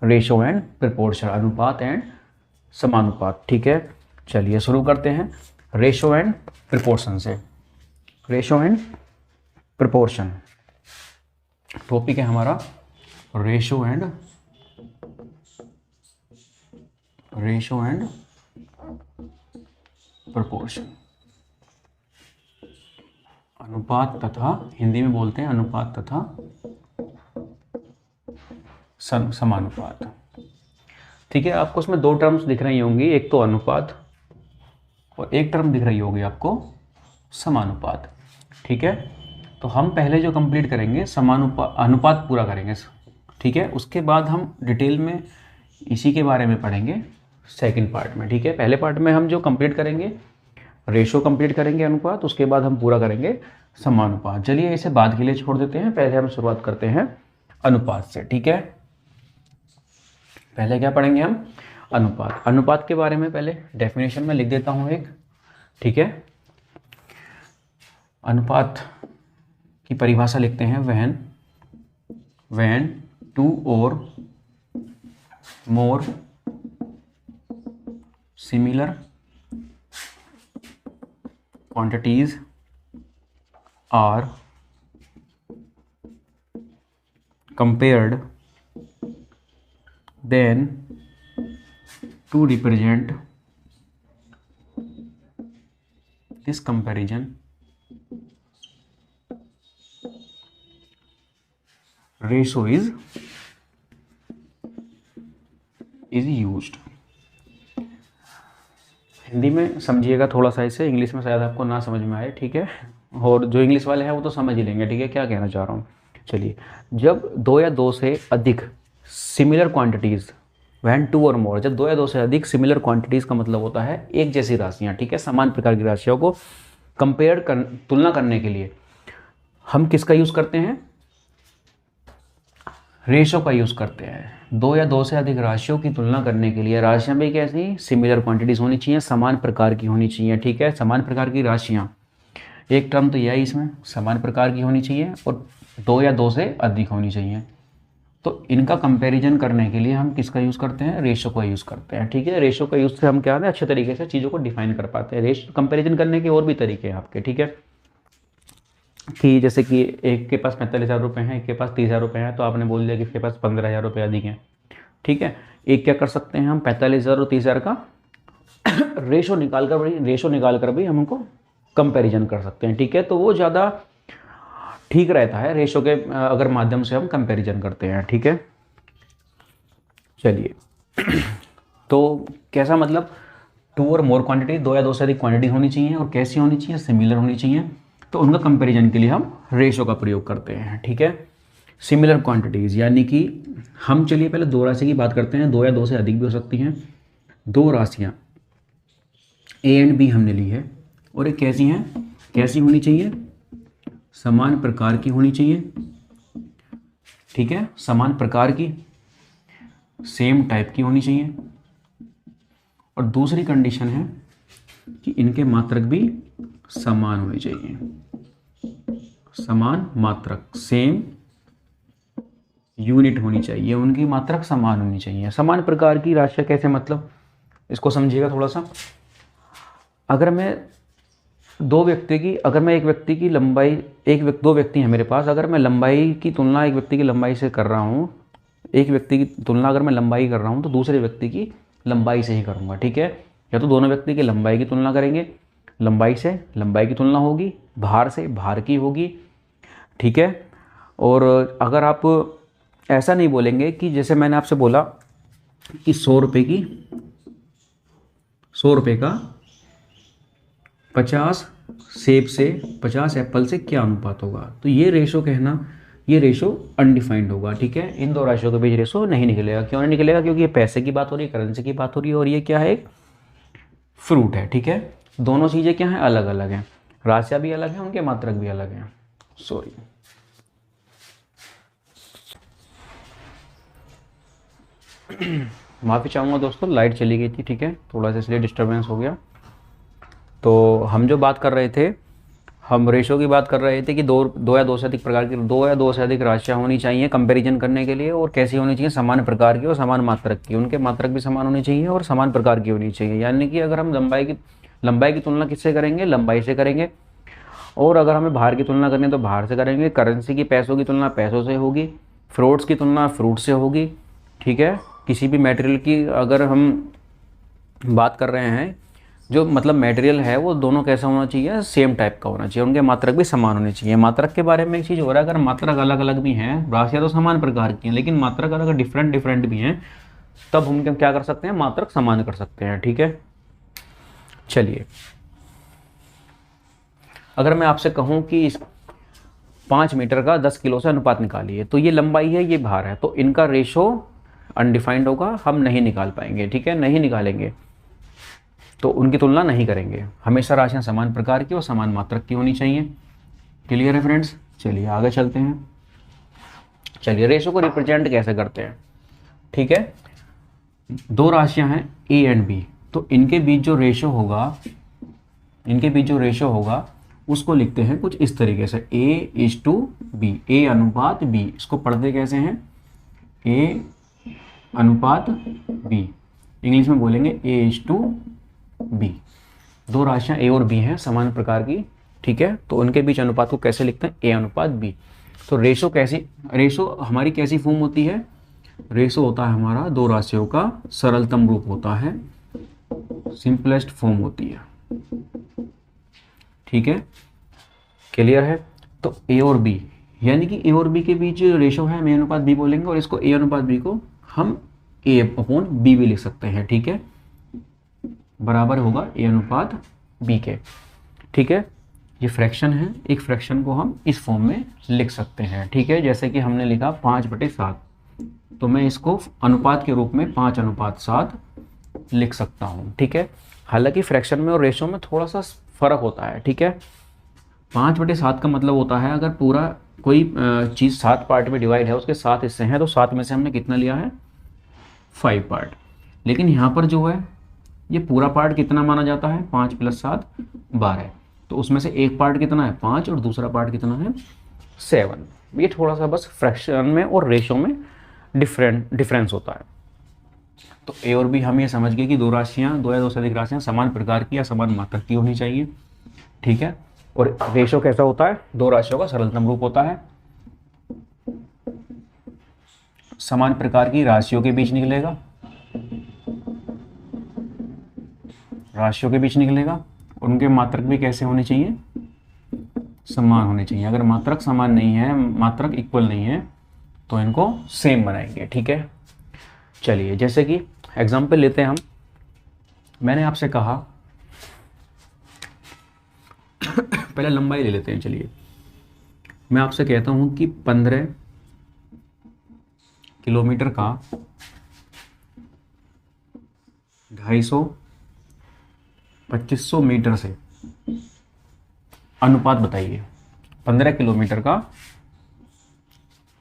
Ratio and proportion, अनुपात and समानुपात। ठीक है, चलिए शुरू करते हैं रेशो एंड प्रोपोर्शन से। रेशो एंड प्रोपोर्शन टॉपिक है हमारा, रेशो एंड प्रोपोर्शन, अनुपात तथा, हिंदी में बोलते हैं अनुपात तथा समानुपात। ठीक है, आपको उसमें दो टर्म्स दिख रही होंगी, एक तो अनुपात और एक टर्म दिख रही होगी आपको समानुपात। ठीक है, तो हम पहले जो कंप्लीट करेंगे अनुपात पूरा करेंगे। ठीक है, उसके बाद हम डिटेल में इसी के बारे में पढ़ेंगे सेकंड पार्ट में। ठीक है, पहले पार्ट में हम जो कंप्लीट करेंगे रेशो कंप्लीट करेंगे अनुपात, उसके बाद हम पूरा करेंगे समानुपात। चलिए इसे बाद के लिए छोड़ देते हैं, पहले हम शुरुआत करते हैं अनुपात से। ठीक है, पहले क्या पढ़ेंगे हम, अनुपात। अनुपात के बारे में पहले डेफिनेशन में लिख देता हूं एक। ठीक है, अनुपात की परिभाषा लिखते हैं, व्हेन टू और more similar quantities are compared, then to represent this comparison ratio is used। Hindi में समझिएगा थोड़ा सा इसे, इंग्लिश में शायद आपको ना समझ में आए। ठीक है, और जो इंग्लिश वाले हैं वो तो समझ ही लेंगे। ठीक है, क्या कहना चाह रहा हूँ, चलिए। जब दो या दो से अधिक सिमिलर क्वांटिटीज़, व्हेन टू और मोर, जब दो या दो से अधिक सिमिलर क्वांटिटीज़ का मतलब होता है एक जैसी राशियाँ। ठीक है, समान प्रकार की राशियों को तुलना करने के लिए हम किसका यूज़ करते हैं, रेशो का यूज़ करते हैं। दो या दो से अधिक राशियों की तुलना करने के लिए राशियाँ भी कैसी, सिमिलर क्वांटिटीज़ होनी चाहिए, समान प्रकार की होनी चाहिए। ठीक है, समान प्रकार की राशियाँ, एक टर्म तो यह है इसमें, समान प्रकार की होनी चाहिए और दो या दो से अधिक होनी चाहिए। तो इनका कंपैरिजन करने के लिए हम किसका यूज़ करते हैं, रेशो का यूज़ करते हैं। ठीक है, रेशो का यूज़ से हम क्या है, अच्छे तरीके से चीज़ों को डिफाइन कर पाते हैं। रेशो कंपेरिजन करने के और भी तरीके हैं आपके। ठीक है, कि जैसे कि एक के पास 45,000 रुपये हैं, एक के पास 30,000 रुपये हैं, तो आपने बोल दिया कि इसके पास 15,000 रुपये अधिक हैं। ठीक है, एक क्या कर सकते हैं हम, 45,000 और 30,000 का रेशो निकाल कर भी हम उनको कंपैरिजन कर सकते हैं। ठीक है, तो वो ज़्यादा ठीक रहता है रेशो के अगर माध्यम से हम कंपैरिजन करते हैं। ठीक है, चलिए तो कैसा, मतलब टू और मोर क्वांटिटी, दो या दो से अधिक क्वांटिटी होनी चाहिए और कैसी होनी चाहिए, सिमिलर होनी चाहिए। तो उनका कंपैरिजन के लिए हम रेशो का प्रयोग करते हैं। ठीक है, सिमिलर क्वांटिटीज़ यानी कि हम, चलिए पहले दो राशि की बात करते हैं, दो या दो से अधिक भी हो सकती हैं। दो राशियाँ ए एंड बी हमने ली है और ये कैसी हैं, कैसी होनी चाहिए, समान प्रकार की होनी चाहिए। ठीक है, समान प्रकार की, सेम टाइप की होनी चाहिए। और दूसरी कंडीशन है कि इनके मात्रक भी समान होने चाहिए, समान मात्रक, सेम यूनिट होनी चाहिए, उनकी मात्रक समान होनी चाहिए। समान प्रकार की राशियाँ कैसे, मतलब इसको समझिएगा थोड़ा सा। अगर मैं एक व्यक्ति की लंबाई, दो व्यक्ति हैं मेरे पास, अगर मैं लंबाई की तुलना एक व्यक्ति की लंबाई से कर रहा हूँ, एक व्यक्ति की तुलना अगर मैं लंबाई कर रहा हूँ तो दूसरे व्यक्ति की लंबाई से ही करूँगा। ठीक है, या तो दोनों व्यक्ति की लंबाई की तुलना करेंगे, लंबाई से लंबाई की तुलना होगी, भार से भार की होगी। ठीक है, और अगर आप ऐसा नहीं बोलेंगे कि जैसे मैंने आपसे बोला कि 100 रुपये का 50 सेब से, 50 एप्पल से क्या अनुपात होगा, तो ये रेशो कहना, ये रेशो अनडिफाइंड होगा। ठीक है, इन दो राशियों के बीच रेशो नहीं निकलेगा। क्यों नहीं निकलेगा, क्योंकि ये पैसे की बात हो रही है, करेंसी की बात हो रही है, और ये क्या है, एक फ्रूट है। ठीक है, दोनों चीज़ें क्या हैं, अलग अलग हैं, राशियाँ भी अलग हैं, उनके मात्रक भी अलग हैं। सॉरी, माफ़ी चाहूँगा दोस्तों, लाइट चली गई थी। ठीक है, थोड़ा सा इसलिए डिस्टर्बेंस हो गया। तो हम जो बात कर रहे थे, हम रेशो की बात कर रहे थे कि दो या दो से अधिक प्रकार की, दो या दो से अधिक राशियाँ होनी चाहिए कंपैरिजन करने के लिए, और कैसी होनी चाहिए, समान प्रकार की और समान मात्रक की। उनके मात्रक भी समान होनी चाहिए और समान प्रकार की होनी चाहिए। यानी कि अगर हम लंबाई की तुलना किससे करेंगे, लंबाई से करेंगे, और अगर हमें भार की तुलना करनी है तो भार से करेंगे। करेंसी की, पैसों की तुलना पैसों से होगी, फ्रूट्स की तुलना फ्रूट से होगी, ठीक है। किसी भी मटेरियल की अगर हम बात कर रहे हैं, जो मतलब मटेरियल है वो दोनों कैसा होना चाहिए, सेम टाइप का होना चाहिए, उनके मात्रक भी समान होने चाहिए। मात्रक के बारे में एक चीज़ हो रहा है, अगर मात्रक अलग अलग भी हैं, राशियाँ तो समान प्रकार की हैं, लेकिन मात्रक अगर डिफरेंट भी हैं, तब हम क्या कर सकते हैं, मात्रक समान कर सकते हैं, ठीक है। चलिए, अगर मैं आपसे कहूँ कि इस 5 मीटर का 10 किलो से अनुपात निकालिए, तो ये लंबाई है, ये भार है, तो इनका रेशो अनडिफाइंड होगा, हम नहीं निकाल पाएंगे, ठीक है, नहीं निकालेंगे, तो उनकी तुलना नहीं करेंगे। हमेशा राशियां समान प्रकार की और समान मात्रक की होनी चाहिए। क्लियर है फ्रेंड्स? चलिए आगे चलते हैं। चलिए, रेशो को रिप्रेजेंट कैसे करते हैं, ठीक है। दो राशियां हैं ए एंड बी, तो इनके बीच जो रेशो होगा उसको लिखते हैं कुछ इस तरीके से, A:B, ए अनुपात बी। इसको पढ़ते कैसे हैं, ए अनुपात बी, इंग्लिश में बोलेंगे A:B। दो राशियां ए और बी हैं समान प्रकार की, ठीक है, तो उनके बीच अनुपात को कैसे लिखते हैं, ए अनुपात बी। तो रेशो हमारी कैसी फॉर्म होती है, रेशो होता है हमारा दो राशियों का सरलतम रूप होता है, सिंपलेस्ट फॉर्म होती है, ठीक है। क्लियर है? तो ए और बी, यानी कि ए और बी के बीच रेशो है, हम ए अनुपात बी बोलेंगे, और इसको ए अनुपात बी को हम ए अपॉन बी भी लिख सकते हैं, ठीक है, बराबर होगा ए अनुपात बी के, ठीक है। ये फ्रैक्शन है, एक फ्रैक्शन को हम इस फॉर्म में लिख सकते हैं, ठीक है। जैसे कि हमने लिखा 5/7, तो मैं इसको अनुपात के रूप में 5:7 लिख सकता हूँ, ठीक है। हालांकि फ्रैक्शन में और रेशो में थोड़ा सा फर्क होता है, ठीक है। 5/7 का मतलब होता है अगर पूरा कोई चीज़ 7 पार्ट में डिवाइड है, उसके 7 हिस्से हैं, तो 7 में से हमने कितना लिया है, 5 पार्ट। लेकिन यहाँ पर जो है ये पूरा पार्ट कितना माना जाता है, 5 + 7 12, तो उसमें से एक पार्ट कितना है, 5, और दूसरा पार्ट कितना है, 7। ये थोड़ा सा बस फ्रैक्शन में और रेशो में डिफरेंस होता है। तो ए और बी हम ये समझ गए कि दो या दो से अधिक राशियाँ समान प्रकार की या समान मात्रक की होनी चाहिए, ठीक है। और रेशो कैसा होता है, दो राशियों का सरलतम रूप होता है, समान प्रकार की राशियों के बीच निकलेगा, उनके मात्रक भी कैसे होने चाहिए, समान होने चाहिए। अगर मात्रक समान नहीं है, मात्रक इक्वल नहीं है, तो इनको सेम बनाएंगे, ठीक है। चलिए, जैसे कि एग्जांपल लेते हैं हम। मैंने आपसे कहा पहले लंबाई ले लेते हैं। चलिए, मैं आपसे कहता हूं कि 15 किलोमीटर का 250-2500 मीटर से अनुपात बताइए। 15 किलोमीटर का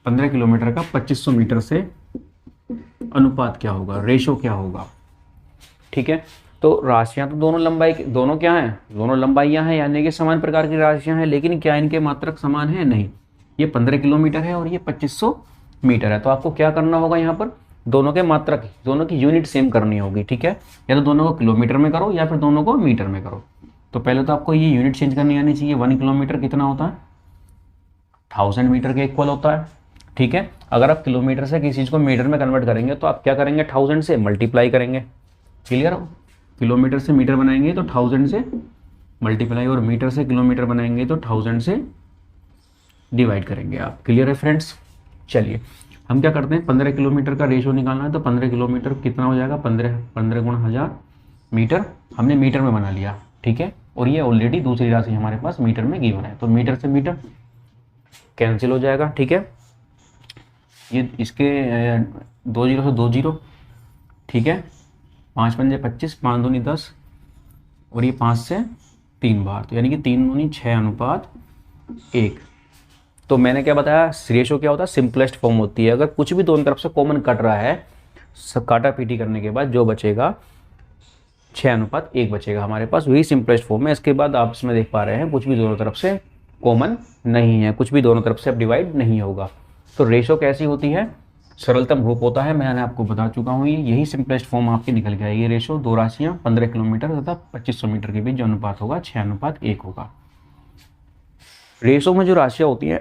2500 मीटर से अनुपात क्या होगा, रेशो क्या होगा, ठीक है। तो राशियां तो दोनों क्या हैं, दोनों लंबाइयां हैं, यानी कि समान प्रकार की राशियां हैं, लेकिन क्या इनके मात्रक समान है, नहीं। ये 15 किलोमीटर है और ये 2500 मीटर है, तो आपको क्या करना होगा, यहाँ पर दोनों के मात्रक, दोनों की यूनिट सेम करनी होगी, ठीक है। या तो दोनों को किलोमीटर में करो या फिर दोनों को मीटर में करो। तो पहले तो आपको ये यूनिट चेंज करनी आनी चाहिए। 1 किलोमीटर कितना होता है, 1000 मीटर के इक्वल होता है, ठीक है। अगर आप किलोमीटर से किसी चीज़ को मीटर में कन्वर्ट करेंगे तो आप क्या करेंगे, 1000 से मल्टीप्लाई करेंगे। क्लियर हो? किलोमीटर से मीटर बनाएंगे तो 1000 से मल्टीप्लाई, और मीटर से किलोमीटर बनाएंगे तो 1000 से डिवाइड करेंगे आप। क्लियर है फ्रेंड्स? चलिए, हम क्या करते हैं, 15 किलोमीटर का रेशो निकालना है, तो 15 किलोमीटर कितना हो जाएगा, 15 गुणा 1000 मीटर, हमने मीटर में बना लिया, ठीक है। और ये ऑलरेडी दूसरी राशि हमारे पास मीटर में गिवन है, तो मीटर से मीटर कैंसिल हो जाएगा, ठीक है। ये इसके 2 0 से 2 0, ठीक है। 5 पंजे 25, 5 दूनी 10, और ये 5 से 3 बार, तो यानी कि 3 दूनी 6:1। तो मैंने क्या बताया, रेशो क्या होता है, सिंपलेस्ट फॉर्म होती है। अगर कुछ भी दोनों तरफ से कॉमन कट रहा है, सब काटा पीटी करने के बाद जो बचेगा 6:1 बचेगा हमारे पास, वही सिंपलेस्ट फॉर्म है। इसके बाद आप इसमें देख पा रहे हैं कुछ भी दोनों तरफ से कॉमन नहीं है, कुछ भी दोनों तरफ से अब डिवाइड नहीं होगा। तो रेशो कैसी होती है, सरलतम रूप होता है, मैंने आपको बता चुका हूँ, यही सिंपलेस्ट फॉर्म आपकी निकल के आएगी। रेशो दो राशियाँ 15 किलोमीटर तथा 2500 मीटर के बीच जो अनुपात होगा 6:1 होगा। रेशो में जो राशियाँ होती हैं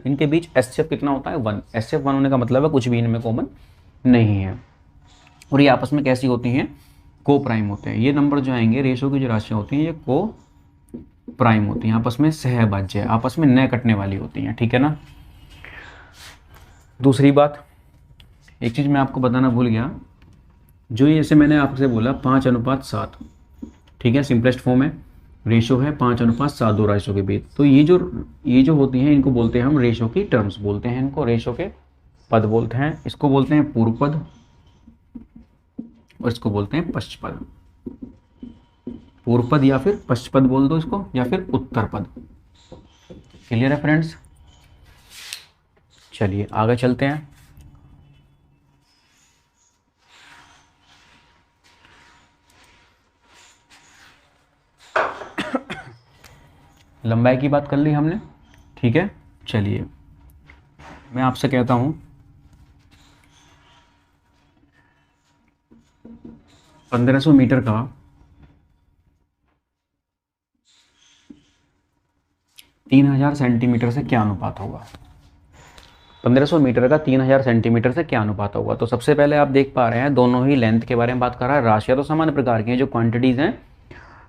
इनके बीच एचसीएफ कितना होता है, 1। एचसीएफ 1 होने का मतलब है कुछ भी इनमें कॉमन नहीं है। और ये आपस में कैसी होती हैं, को प्राइम होते हैं। ये नंबर जो आएंगे रेशो की जो राशियाँ होती हैं ये को प्राइम होती हैं, आपस में सहभाज्य, आपस में न कटने वाली होती हैं, ठीक है ना। दूसरी बात, एक चीज़ मैं आपको बताना भूल गया, जो जैसे मैंने आपसे बोला 5:7, ठीक है, सिंपलेस्ट फॉर्म है, रेशो है 5:7 दो राशियों के बीच। तो ये जो होती हैं इनको बोलते हैं हम रेशो की टर्म्स बोलते हैं, इनको रेशो के पद बोलते हैं। इसको बोलते हैं पूर्व पद और इसको बोलते हैं पश्च पद। पूर्व पद या फिर पश्च पद बोल दो इसको, या फिर उत्तर पद। क्लियर है फ्रेंड्स। चलिए आगे चलते हैं। लंबाई की बात कर ली हमने, ठीक है। चलिए मैं आपसे कहता हूं 1500 मीटर का 3000 सेंटीमीटर से क्या अनुपात होगा। 1500 मीटर का 3000 सेंटीमीटर से क्या अनुपात होगा। तो सबसे पहले आप देख पा रहे हैं दोनों ही लेंथ के बारे में बात कर रहा है। राशियाँ तो समान प्रकार की हैं, जो क्वांटिटीज़ हैं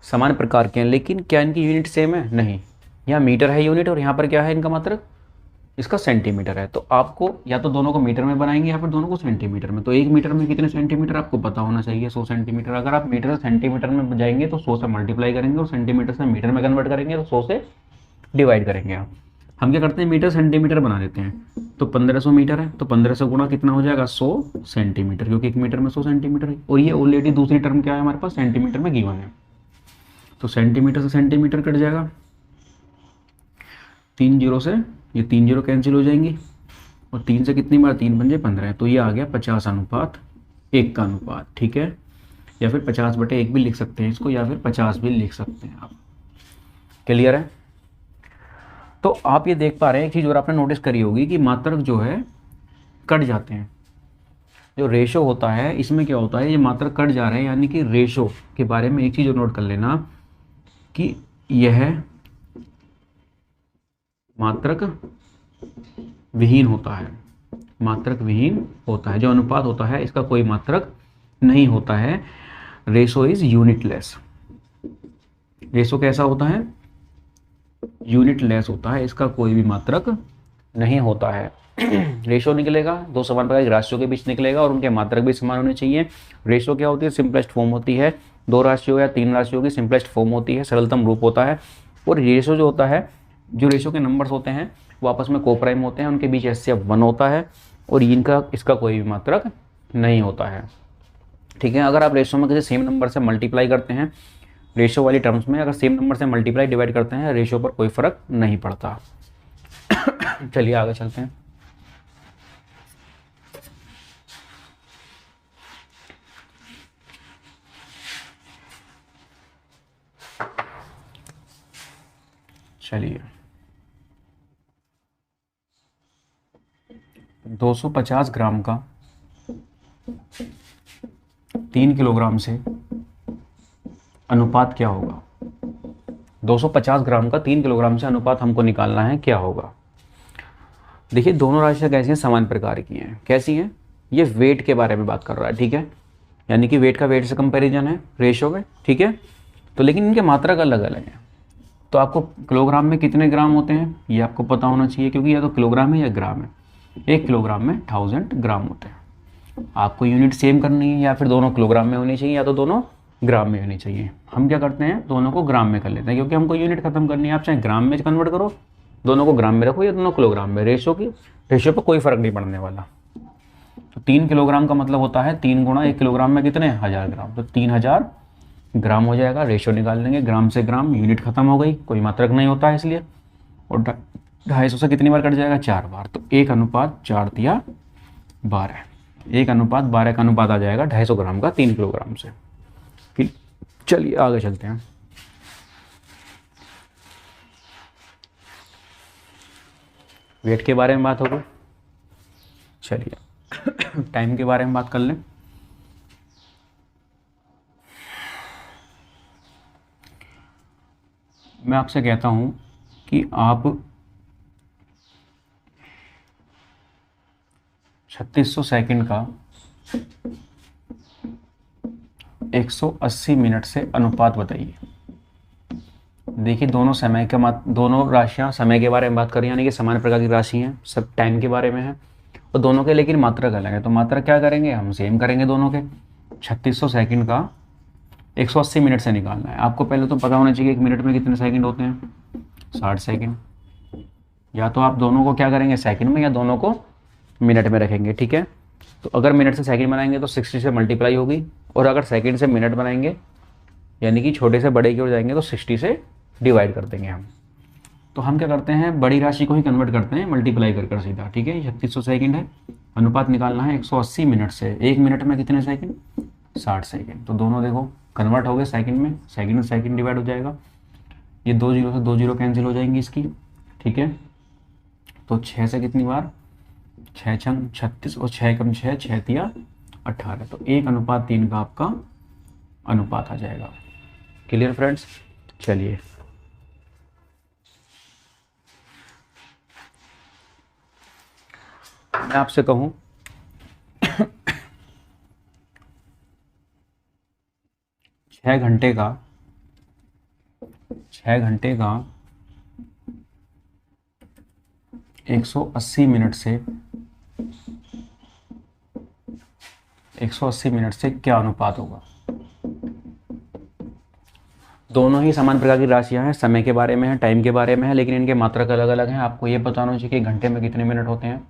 समान प्रकार के हैं, लेकिन क्या इनकी यूनिट सेम है, नहीं। यहाँ मीटर है यूनिट और यहाँ पर क्या है इनका मात्रक, इसका सेंटीमीटर है। तो आपको या तो दोनों को मीटर में बनाएंगे या फिर दोनों को सेंटीमीटर में। तो 1 मीटर में कितने सेंटीमीटर आपको पता होना चाहिए, 100 सेंटीमीटर। अगर आप मीटर से सेंटीमीटर में जाएंगे तो 100 से मल्टीप्लाई करेंगे और सेंटीमीटर से मीटर में कन्वर्ट करेंगे तो 100 से डिवाइड करेंगे। हम क्या करते हैं, मीटर सेंटीमीटर बना देते हैं। तो 1500 मीटर है तो 1500 गुणा कितना हो जाएगा, 100 सेंटीमीटर, क्योंकि 1 मीटर में 100 सेंटीमीटर है। और ये ऑलरेडी दूसरी टर्म क्या है हमारे पास, सेंटीमीटर में गिवन है। तो सेंटीमीटर से सेंटीमीटर कट जाएगा, 3 जीरो से ये 3 जीरो कैंसिल हो जाएंगी, और 3 से कितनी बार, 3 पंजे 15। तो ये आ गया 50:1 का अनुपात, ठीक है। या फिर 50/1 भी लिख सकते हैं इसको, या फिर 50 भी लिख सकते हैं आप। क्लियर है। तो आप ये देख पा रहे हैं एक चीज़ और आपने नोटिस करी होगी कि मात्रक जो है कट जाते हैं। जो रेशो होता है इसमें क्या होता है, ये मात्रक कट जा रहे हैं, यानी कि रेशो के बारे में एक चीज़ और नोट कर लेना कि यह मात्रक विहीन होता है। मात्रक विहीन होता है, जो अनुपात होता है इसका कोई मात्रक नहीं होता है। Ratio is unitless. रेशो कैसा होता है, यूनिटलेस होता है, इसका कोई भी मात्रक नहीं होता है। रेशो निकलेगा दो समान प्रकार की राशियों के बीच निकलेगा और उनके मात्रक भी समान होने चाहिए। रेशो क्या होती है, सिंपलेस्ट फॉर्म होती है, दो राशियों या तीन राशियों की सिंपलेस्ट फॉर्म होती है, सरलतम रूप होता है। और रेशो जो होता है, जो रेशो के नंबर्स होते हैं वो आपस में कोप्राइम होते हैं, उनके बीच एचसीएफ 1 होता है और इसका कोई भी मात्रक नहीं होता है, ठीक है। अगर आप रेशो में किसी सेम नंबर से मल्टीप्लाई करते हैं, रेशो वाली टर्म्स में अगर सेम नंबर से मल्टीप्लाई डिवाइड करते हैं, रेशो पर कोई फर्क नहीं पड़ता। चलिए आगे चलते हैं। चलिए 250 ग्राम का 3 किलोग्राम से अनुपात क्या होगा। 250 ग्राम का 3 किलोग्राम से अनुपात हमको निकालना है, क्या होगा। देखिए दोनों राशियाँ कैसी हैं, समान प्रकार की हैं। कैसी हैं, ये वेट के बारे में बात कर रहा है, ठीक है, यानी कि वेट का वेट से कंपैरिजन है रेशो में, ठीक है। तो लेकिन इनके मात्रक अलग अलग हैं। तो आपको किलोग्राम में कितने ग्राम होते हैं ये आपको पता होना चाहिए, क्योंकि या तो किलोग्राम है या ग्राम है। 1 किलोग्राम में 1000 ग्राम होते हैं। आपको यूनिट सेम करनी है, या फिर दोनों किलोग्राम में होनी चाहिए या तो दोनों ग्राम में होनी चाहिए। हम क्या करते हैं, दोनों को ग्राम में कर लेते हैं, क्योंकि हमको यूनिट खत्म करनी है। आप चाहे ग्राम में कन्वर्ट करो, दोनों को ग्राम में रखो या दोनों किलोग्राम में, रेशो पर कोई फर्क नहीं पड़ने वाला। तो 3 किलोग्राम का मतलब होता है 3 गुणा 1 किलोग्राम में कितने, 1000 ग्राम। तो 3000 ग्राम हो जाएगा। रेशो निकाल लेंगे, ग्राम से ग्राम, यूनिट खत्म हो गई, कोई मात्रक नहीं होता है इसलिए। और 250 से कितनी बार कट जाएगा, 4 बार। तो 1:4 दिया 12, 1:12 का अनुपात आ जाएगा 250 ग्राम का 3 किलोग्राम से। चलिए आगे चलते हैं। वेट के बारे में बात होगी, चलिए टाइम के बारे में बात कर लें। मैं आपसे कहता हूं कि आप 3600 सेकंड का 180 मिनट से अनुपात बताइए। देखिए दोनों समय के दोनों राशियां समय के बारे में बात करें, यानी कि समान प्रकार की राशि हैं, सब टाइम के बारे में है, और दोनों के लेकिन मात्रक अलग है। तो मात्रक क्या करेंगे, हम सेम करेंगे दोनों के। 3600 सेकंड का 180 मिनट से निकालना है। आपको पहले तो पता होना चाहिए 1 मिनट में कितने सेकंड होते हैं, 60 सेकंड। या तो आप दोनों को क्या करेंगे सेकंड में, या दोनों को मिनट में रखेंगे, ठीक है। तो अगर मिनट से सेकंड बनाएंगे तो 60 से मल्टीप्लाई होगी, और अगर सेकंड से मिनट बनाएंगे यानी कि छोटे से बड़े की ओर जाएंगे तो 60 से डिवाइड कर देंगे हम। तो हम क्या करते हैं, बड़ी राशि को ही कन्वर्ट करते हैं मल्टीप्लाई कर सीधा, ठीक है। 3600 सेकंड है, अनुपात निकालना है 180 मिनट से। 1 मिनट में कितने सेकंड, 60 सेकंड। तो दोनों देखो कन्वर्ट हो गए सेकंड में, सेकंड डिवाइड हो जाएगा। ये 2 जीरो से 2 जीरो कैंसिल हो जाएंगी इसकी, ठीक है। तो 6 से कितनी बार, 6 छंग 36 और 6 कम 6, 6 तिया 18। तो 1:3 का आपका अनुपात आ जाएगा। Clear friends. चलिए मैं आपसे कहूं 6 घंटे का 180 मिनट से 180 मिनट से क्या अनुपात होगा। दोनों ही समान प्रकार की राशियां हैं, समय के बारे में है, टाइम के बारे में है, लेकिन इनके मात्रक अलग अलग हैं। आपको ये बताना चाहिए कि घंटे में कितने मिनट होते हैं,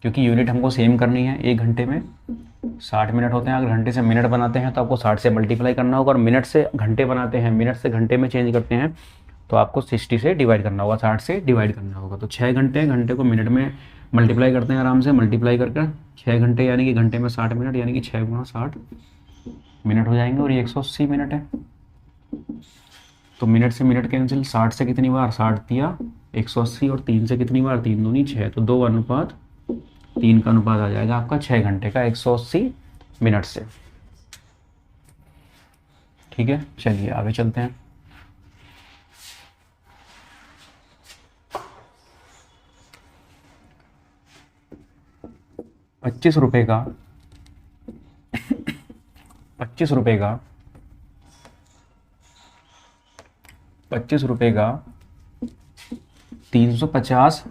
क्योंकि यूनिट हमको सेम करनी है। 1 घंटे में 60 मिनट होते हैं। अगर घंटे से मिनट बनाते हैं तो आपको 60 से मल्टीप्लाई करना होगा, और मिनट से घंटे बनाते हैं, मिनट से घंटे में चेंज करते हैं तो आपको 60 से डिवाइड करना होगा, 60 से डिवाइड करना होगा। तो 6 घंटे, घंटे को मिनट में मल्टीप्लाई करते हैं आराम से, मल्टीप्लाई कर 6 घंटे यानी कि घंटे में 60 मिनट, यानी कि 6 गुणा 60 मिनट हो जाएंगे, और ये 180 मिनट है। तो मिनट से मिनट कैंसिल, 60 से कितनी बार, 60 तिया 180, और 3 से कितनी बार, 3 दूनी 6। तो 2:3 का अनुपात आ जाएगा आपका 6 घंटे का 180 मिनट से, ठीक है। चलिए आगे चलते हैं। ₹25 का 350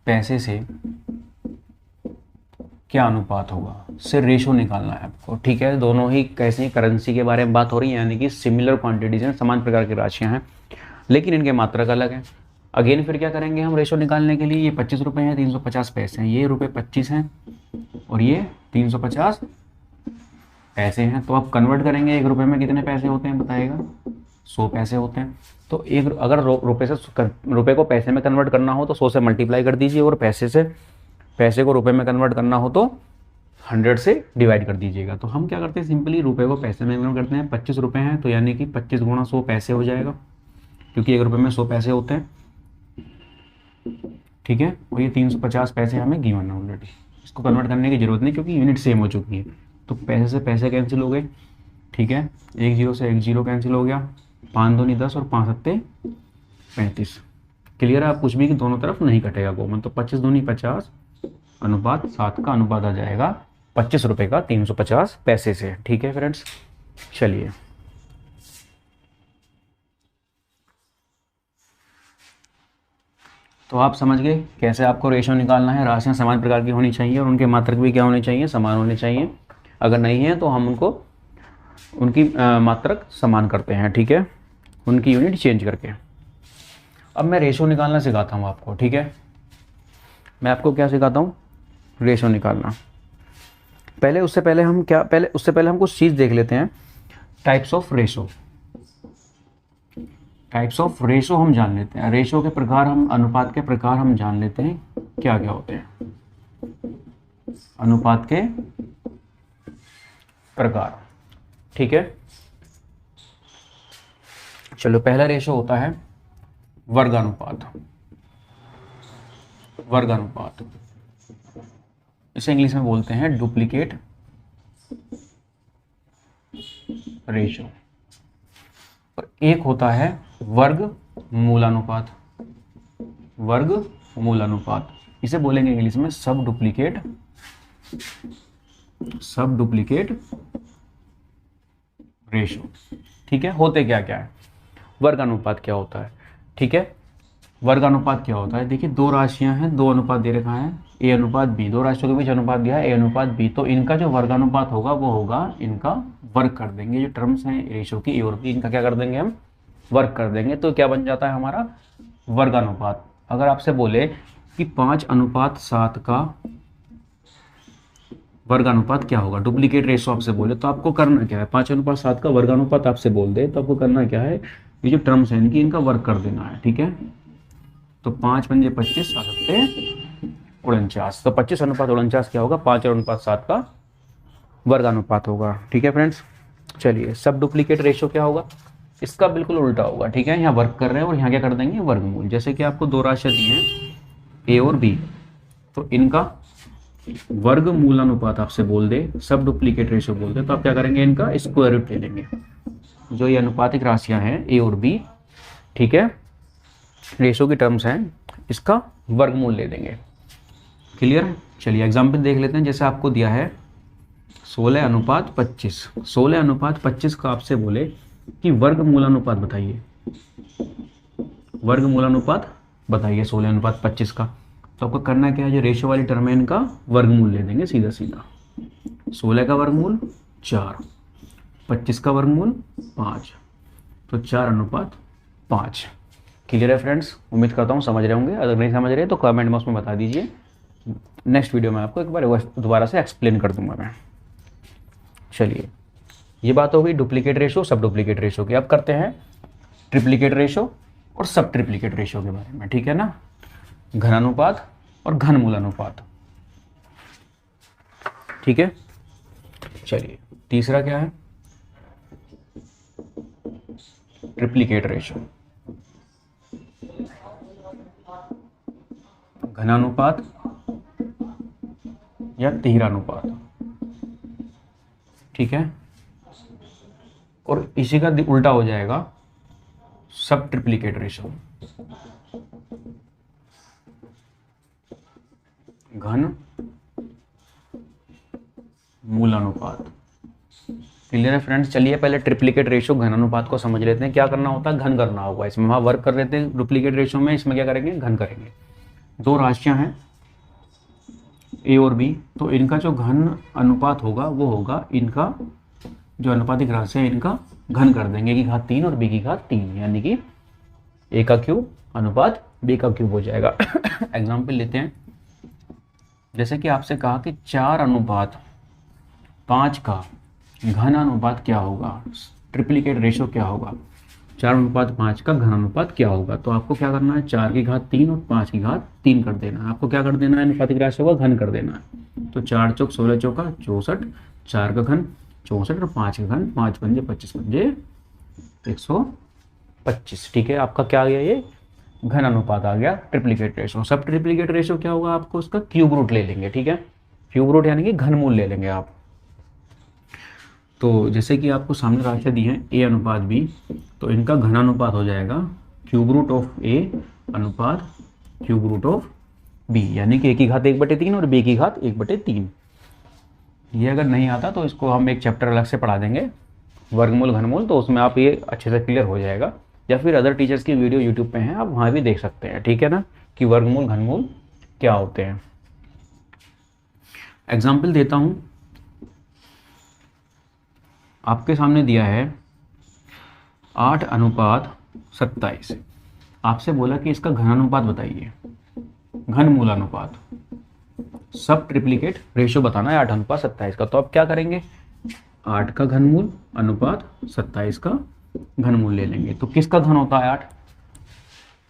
पैसे से क्या अनुपात होगा, से रेशो निकालना है आपको, ठीक है। दोनों ही कैसी करेंसी के बारे में बात हो रही है, यानी कि सिमिलर क्वांटिटीज हैं, समान प्रकार की राशियां हैं, लेकिन इनके मात्रक अलग हैं। अगेन फिर क्या करेंगे हम रेशो निकालने के लिए, ये ₹25 हैं, 350 पैसे हैं, ये ₹25 हैं, और ये 350 पैसे हैं। तो आप कन्वर्ट करेंगे, 1 रुपये में कितने पैसे होते हैं बताएगा, 100 पैसे होते हैं। तो एक अगर रुपये को पैसे में कन्वर्ट करना हो तो 100 से मल्टीप्लाई कर दीजिए, और पैसे को रुपए में कन्वर्ट करना हो तो 100 से डिवाइड कर दीजिएगा। तो हम क्या करते हैं, सिंपली रुपए को पैसे में कन्वर्ट करते हैं। 25 रुपये हैं तो यानी कि 25 गुणा 100 पैसे हो जाएगा, क्योंकि 1 रुपये में 100 पैसे होते हैं, ठीक है। और ये 350 पैसे हमें गिवन है ऑलरेडी, इसको कन्वर्ट करने की जरूरत नहीं क्योंकि यूनिट सेम हो चुकी है। तो पैसे से पैसे कैंसिल हो गए, ठीक है। 1 जीरो से 1 जीरो कैंसिल हो गया, 5 दूनी 10 और 5 सत्ते 35। क्लियर है। आप कुछ भी कि दोनों तरफ नहीं कटेगा कॉमन, तो 25 दूनी 50 अनुपात 7 का अनुपात आ जाएगा 25 रुपये का 350 पैसे से, ठीक है फ्रेंड्स। चलिए तो आप समझ गए कैसे आपको रेशो निकालना है। राशियां समान प्रकार की होनी चाहिए और उनके मात्रक भी क्या होने चाहिए, समान होने चाहिए। अगर नहीं है तो हम उनकी मात्रक समान करते हैं, ठीक है, उनकी यूनिट चेंज करके। अब मैं रेशो निकालना सिखाता हूँ आपको, ठीक है। मैं आपको क्या सिखाता हूँ, रेशो निकालना। उससे पहले हम कुछ चीज़ देख लेते हैं। टाइप्स ऑफ रेशो हम जान लेते हैं। रेशो के प्रकार हम, अनुपात के प्रकार हम जान लेते हैं क्या क्या होते हैं। अनुपात के प्रकार, ठीक है। चलो पहला रेशो होता है वर्गानुपात। वर्गानुपात इसे इंग्लिश में बोलते हैं डुप्लीकेट रेशो। और एक होता है वर्ग मूलानुपात। वर्ग मूलानुपात इसे बोलेंगे इंग्लिश में सब डुप्लीकेट रेशो। ठीक है, होते क्या क्या है, वर्गानुपात क्या होता है। ठीक है, वर्गानुपात क्या होता है, देखिए दो राशियां हैं, दो अनुपात दे रखा है ए अनुपात बी, दो राशियों के बीच अनुपात दिया है ए अनुपात बी, तो इनका जो वर्गानुपात होगा वो होगा इनका वर्ग कर देंगे। जो टर्म्स हैं रेशो की ए और बी, इनका क्या कर देंगे हम, वर्ग कर देंगे। तो क्या बन जाता है हमारा वर्गानुपात। अगर आपसे बोले कि 5:7 का वर्गानुपात क्या होगा, डुप्लीकेट रेशो आपसे बोले, तो आपको करना क्या है, 5:7 का वर्गानुपात आपसे बोल दे तो आपको करना क्या है, ये जो टर्म्स हैं इनकी, इनका वर्ग कर देना है। ठीक है, तो 5 पंजे 25, 49, तो 25:49 क्या होगा, 5:7 का वर्गानुपात होगा। ठीक है फ्रेंड्स, चलिए सब डुप्लीकेट रेशो क्या होगा, इसका बिल्कुल उल्टा होगा। ठीक है, यहाँ वर्ग कर रहे हैं और यहाँ क्या कर देंगे, वर्गमूल। जैसे कि आपको दो राशियाँ दी हैं ए और बी, तो इनका वर्ग मूलानुपात आपसे बोल दे, सब डुप्लीकेट रेशो बोल दे, तो आप क्या करेंगे, इनका स्क्वायर रूट ले लेंगे। जो ये अनुपातिक राशियां हैं ए और बी, ठीक है, रेशो की टर्म्स हैं, इसका वर्गमूल ले देंगे। क्लियर। चलिए एग्जाम्पल देख लेते हैं। जैसे आपको दिया है 16:25, 16:25 का आपसे बोले कि वर्गमूलानुपात बताइए, वर्गमूलानुपात बताइए 16:25 का। तो आपको करना क्या है, जो रेशो वाली टर्म है इनका वर्गमूल ले देंगे सीधा सीधा। 16 का वर्गमूल 4, 25 का वर्गमूल 5, तो 4:5। क्लियर है फ्रेंड्स, उम्मीद करता हूँ समझ रहे होंगे। अगर नहीं समझ रहे तो कमेंट बॉक्स में बता दीजिए, नेक्स्ट वीडियो में आपको एक बार दोबारा से एक्सप्लेन कर दूंगा मैं। चलिए ये बात हो गई डुप्लीकेट रेशो सब डुप्लीकेट रेशो की। अब करते हैं ट्रिप्लीकेट रेशो और सब ट्रिप्लीकेट रेशो के बारे में। ठीक है ना, घनानुपात और घनमूलानुपात। ठीक है, चलिए तीसरा क्या है, ट्रिप्लीकेट रेशो। घनानुपात या तिहरानुपात। ठीक है, और इसी का उल्टा हो जाएगा सब ट्रिप्लीकेट रेशो। घन मूलानुपात। क्लियर है फ्रेंड्स। चलिए पहले ट्रिप्लीकेट रेशो घनानुपात को समझ लेते हैं। क्या करना होता है, घन करना होगा। इसमें वहां वर्क कर लेते हैं डुप्लीकेट रेशो में, इसमें क्या करेंगे, घन करेंगे। दो राशियां हैं ए और बी, तो इनका जो घन अनुपात होगा वो होगा इनका जो अनुपातिक राशि है, इनका घन कर देंगे, की घात 3 और बी की घात 3, यानी कि ए का क्यूब अनुपात बी का क्यूब हो जाएगा। एग्जाम्पल लेते हैं। जैसे कि आपसे कहा कि 4:5 का घन अनुपात क्या होगा, ट्रिप्लीकेट रेशो क्या होगा, 4:5 का घन अनुपात क्या होगा। तो आपको क्या करना है, 4 की घात 3 और 5 की घात 3 कर देना है। आपको क्या कर देना है, अनुपातिक राशि होगा घन कर देना है। तो 4 चौक 16 चौका 64, 4 का घन 64 और 5 का घन 5 पंजे 25 पंजे 125। ठीक है, आपका क्या आ गया, ये घन अनुपात आ गया ट्रिप्लीकेट रेशो। सब ट्रिप्लीकेट रेशो क्या होगा, आपको उसका क्यूब रूट ले लेंगे। ठीक है, क्यूब रूट यानी कि घनमूल ले लेंगे आप। तो जैसे कि आपको सामने राशियाँ दी हैं ए अनुपात बी, तो इनका घनानुपात हो जाएगा क्यूब रूट ऑफ ए अनुपात क्यूब रूट ऑफ बी, यानी कि ए की घात 1/3 और बी की घात 1/3। ये अगर नहीं आता तो इसको हम एक चैप्टर अलग से पढ़ा देंगे, वर्गमूल घनमूल, तो उसमें आप ये अच्छे से क्लियर हो जाएगा। या फिर अदर टीचर्स की वीडियो यूट्यूब पे हैं, आप वहाँ भी देख सकते हैं। ठीक है ना, कि वर्गमूल घनमूल क्या होते हैं। एग्जाम्पल देता हूँ, आपके सामने दिया है 8:27। आपसे बोला कि इसका घनानुपात बताइए, घनमूलानुपात। सब ट्रिप्लीकेट रेशो बताना है 8:27 का। तो आप क्या करेंगे, 8 का घनमूल अनुपात 27 का घनमूल ले लेंगे। तो किसका घन होता है 8,